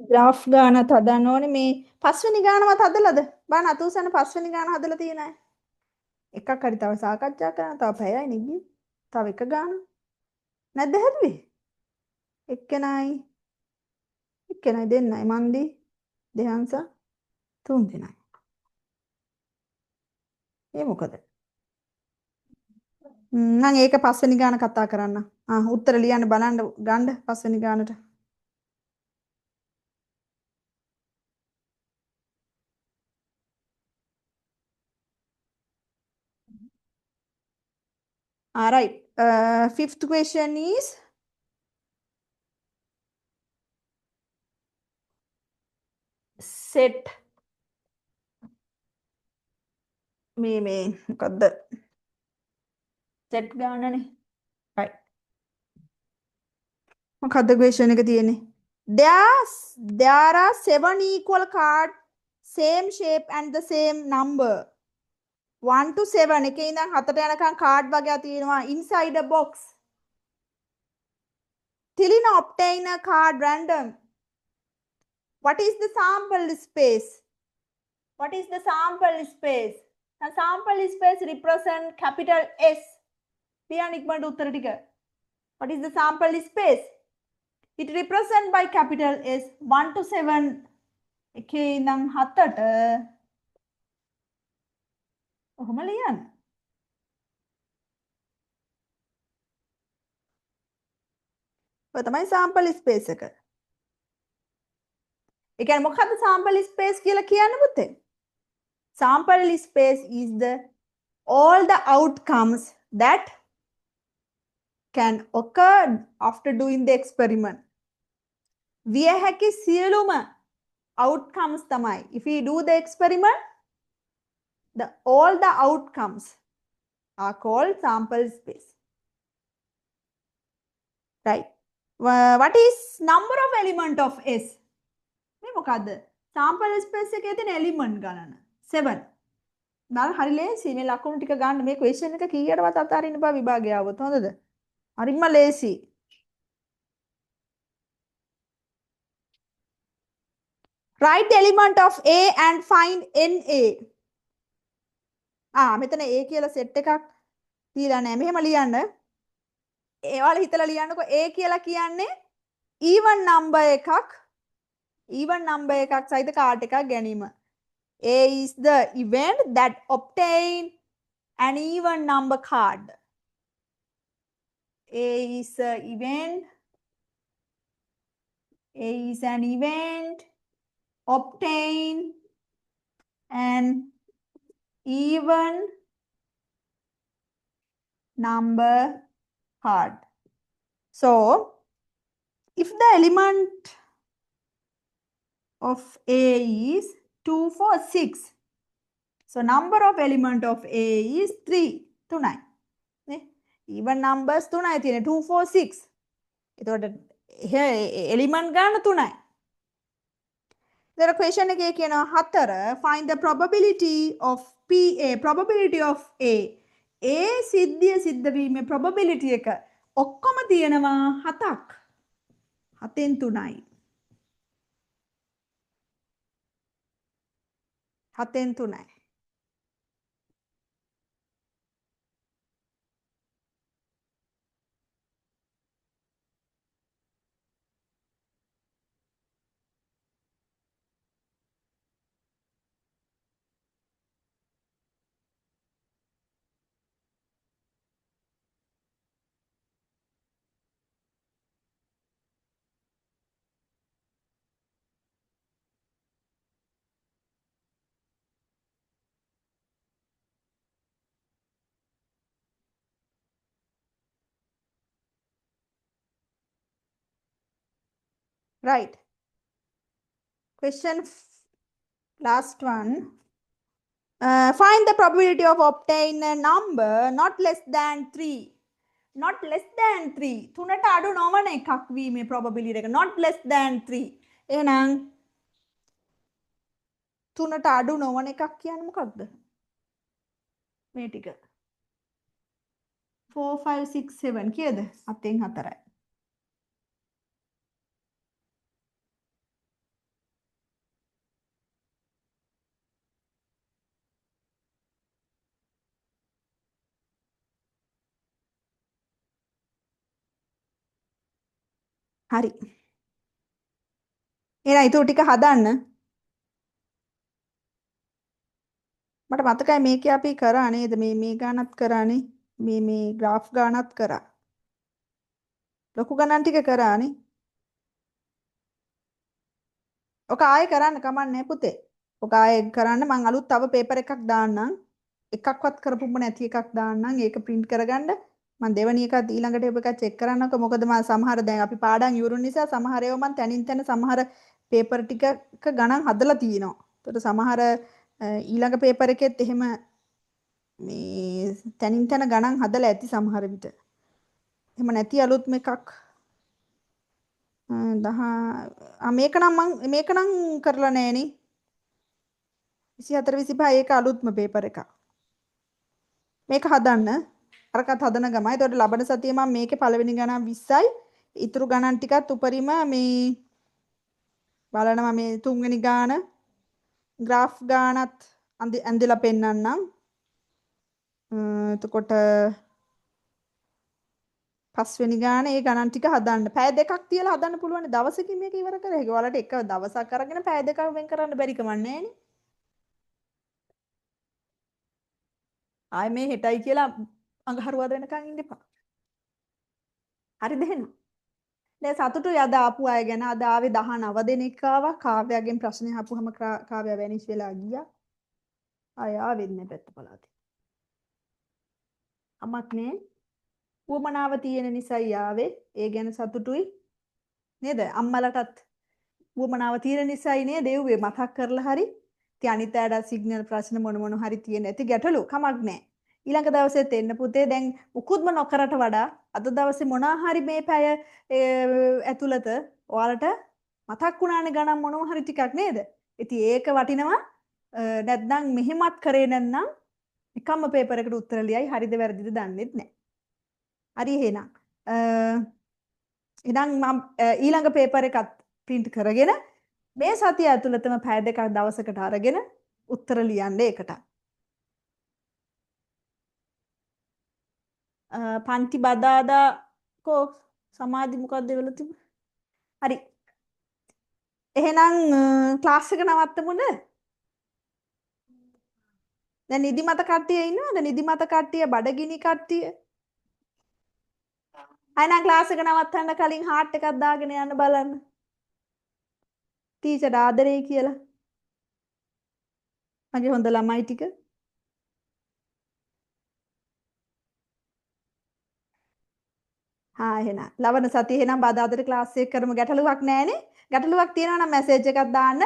ග්‍රාෆ් ගානත් හදන්න ඕනේ. මේ පස්වෙනි ගානවත් හදලාද? බලන්න අතුසන පස්වෙනි ගාන හදලා තියෙන අය. එකක් හරි තව සාකච්ඡා කරන්න. තව පැයයි නෙගි. තව එක ගාන. නැද්ද හැදුවේ? එක්කෙනයි දෙන්නයි මන්දි දෙහංස තුන් දෙනයි. ඒ මොකද? මම ඒක පස්වෙනි ගාන කතා කරන්න. උත්තර ලියන්න බලන්න ගන්න පස්වෙනි ගානට. All right. Fifth question is set. මේ මොකද්ද? set ගානනේ. right. මොකද්ද question එක තියෙන්නේ? There are 7 equal cards, same shape and the same number. 1 to 7 එකේ ඉඳන් 4ට යනකම් කාඩ් වගේක් තියෙනවා inside a box. Tilina obtain a card random. What is the sample space? What is the sample space? The sample space represent capital S. පියානික්මට උත්තර ටික. What is the sample space? It represent by capital S 1 to 7 එකේ ඉඳන් 7ට ඔහොම ලියන්න. ඔය තමයි sample space එක. ඒ කියන්නේ මොකද්ද sample space කියලා කියන්නේ පුතේ? Sample space is all the outcomes that can occur after doing the experiment. විය හැකි සියලුම outcomes තමයි. If we do the experiment, all the outcomes are called sample space. Right. What is number of element of S? මේ මොකද්ද? sample space එකේ තියෙන element ගණන 7. නාල හරි ලේසි මේ ලකුණු ටික ගන්න මේ question එක කීයටවත් අතාරින්න බෑ විභාගය આવොත් හොඳද? හරිම ලේසි. Write the element of A and find NA. මෙතන A කියලා set එකක් දීලා නැහැ. මෙහෙම ලියන්න. ඒවල හිතලා ලියන්නකො A කියලා කියන්නේ even number එකක් සහිත කාඩ් එකක් ගැනීම. A is the event that obtain an even number card. A is an event obtain an even number card. So if the element of A is 2, 4, 6. So number of element of A is 3 to 9. Even numbers 2 9 තියෙන 2 4 6. එතකොට element ගන්න 3යි. එතකොට question එකේ කියනවා 4 find the probability of PA probability of A. A සිද්ධිය සිද්ධ වීමේ probability එක ඔක්කොම තියෙනවා 7ක්. 7න් 3යි. 7න් 3යි. Right. Question last one. Find the probability of obtain a number not less than 3. Not less than 3. තුනට අඩු නොවන එකක් වීමේ probability එක not less than 3. එහෙනම් තුනට අඩු නොවන එකක් කියන්නේ මොකක්ද? මේ ටික 4 5 6 7 කීයද? 7න් 4යි. හරි. එහෙනම් ඊටු ටික හදන්න. මට මතකයි මේකේ අපි කරා නේද? මේ ගානත් කරානේ. මේ graph ගානත් කරා. ලොකු ගණන් ටික කරානේ. ඔක ආයෙ කරන්න කමන්නේ පුතේ. ඔක ආයෙ කරන්න මං අලුත් තව පේපර් එකක් දාන්නම්. එකක්වත් කරපුම නැති එකක් දාන්නම්. ඒක print කරගන්න. මං දෙවෙනි එකත් ඊළඟට ඔබ එක check කරන්නකො. මොකද මම සමහර දැන් අපි පාඩම් ඉවරුන නිසා සමහර ඒවා මං තනින් තන සමහර පේපර් ටිකක ගණන් හදලා තියෙනවා. ඒතකොට සමහර ඊළඟ පේපර් එකෙත් එහෙම මේ තනින් තන ගණන් හදලා ඇති සමහර විට. එහෙම නැති අලුත්ම එකක් 10 මේක නම් කරලා නෑනේ 24 25 ඒක අලුත්ම පේපර් එකක් මේක හදන්න අරකට හදන ගමයි එතකොට ලබන සතියේ මම මේකේ පළවෙනි ගණන් 20යි ඉතුරු ගණන් ටිකත් උපරිම මේ බලනවා මේ තුන්වෙනි ගාන graph ගානත් ඇඳලා පෙන්නන්නම් එතකොට පස්වෙනි ගාන ඒ ගණන් ටික හදන්න. පැය දෙකක් තියලා හදන්න පුළුවන්. දවසකින් මේක ඉවර කර හැකියි. ඔයාලට එක දවසක් අරගෙන පැය දෙකක් වෙන් කරන්න බැරි කමක් නැහැනේ. ආයේ මේ හෙටයි කියලා අඟහරුවාද වෙනකන් ඉන්න එපා. හරිද එහෙනම්? දැන් සතුටුයි අද ආපු අය ගැන. අද ආවේ 19 දෙනෙක් ආවා. කාව්‍යයෙන් ප්‍රශ්න අහපුවම කාව්‍ය වැනිෂ් වෙලා ගියා. ආය ආවෙත් නැහැ පැත්ත පළාතේ. අමක් නේ. උවමනාව තියෙන නිසායි ආවේ. ඒ ගැන සතුටුයි. නේද? අම්මලටත් උවමනාව තියෙන නිසායි නේද එව්වේ මතක් කරලා හරි. ඉතින් අනිත් අයට සිග්නල් ප්‍රශ්න මොන හරි තියෙන ඇති ගැටලු කමක් නැහැ. ඊළඟ දවසෙත් එන්න පුතේ දැන් උකුත්ම නොකරට වඩා අද දවසේ මොනවා හරි මේ පැය ඇතුළත ඔයාලට මතක් වුණානේ ගණන් මොනවා හරි ටිකක් නේද? ඉතින් ඒක වටිනවා. නැත්නම් මෙහෙමත් කරේ නැත්නම් එකම පේපර් එකට උත්තර ලියයි හරිද වැරදිද දන්නෙත් නැහැ. හරි එහෙනම් එහෙනම් මම ඊළඟ පේපර් එකත් print කරගෙන මේ සතිය ඇතුළතම පැය දෙකක් දවසකට අරගෙන උත්තර ලියන්න ඒකට. පන්ති බදාදා කෝ සමාධි මොකක්ද වෙලා තිබුණේ? හරි. එහෙනම් ක්ලාස් එක නවත්තමුද? දැන් නිදිමත කට්ටිය ඉන්නවද? නිදිමත කට්ටිය බඩගිනි කට්ටිය? අයනම් ක්ලාස් එක නවත්තන්න කලින් හાર્ට් එකක් දාගෙන යන්න බලන්න. ටීචර් ආදරේ කියලා. මගේ හොඳ ළමයි ටික. එහෙනම් ලබන සතියේ එහෙනම් බදාදට ක්ලාස් එක කරමු ගැටලුවක් නැහැනේ. ගැටලුවක් තියෙනවා නම් මැසේජ් එකක් දාන්න.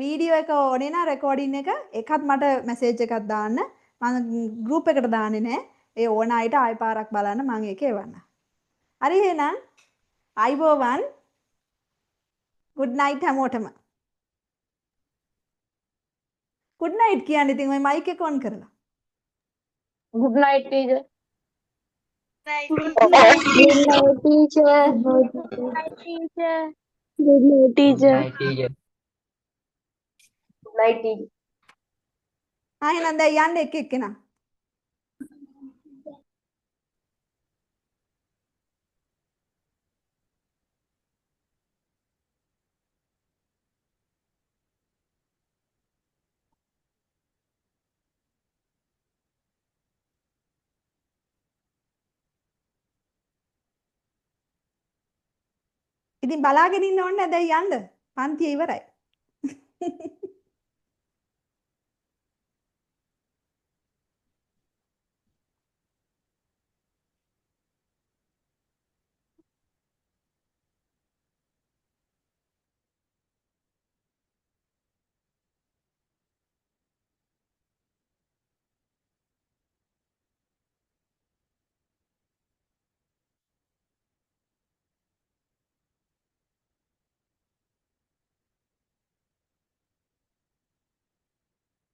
වීඩියෝ එක ඕනේ නම් රෙකෝඩින් එක එකත් මට මැසේජ් එකක් දාන්න. මම ගෲප් එකට දාන්නේ නැහැ. ඒ ඕන අයට ආයෙ පාරක් බලන්න මම ඒක එවන්න. හරි එහෙනම් අයිබෝවන් good night හැමෝටම. good night කියන්නේ ඉතින් ඔය මයික් එක ඔන් කරලා. Good night, teacher. Good night, teacher. Good night, teacher. Good night, teacher. Good night, teacher. එහෙනම් දැන් යන්න එක එක්කෙනා. ඉතින් බලාගෙන ඉන්න ඕනේ දැන් යන්න. පන්තිය ඉවරයි.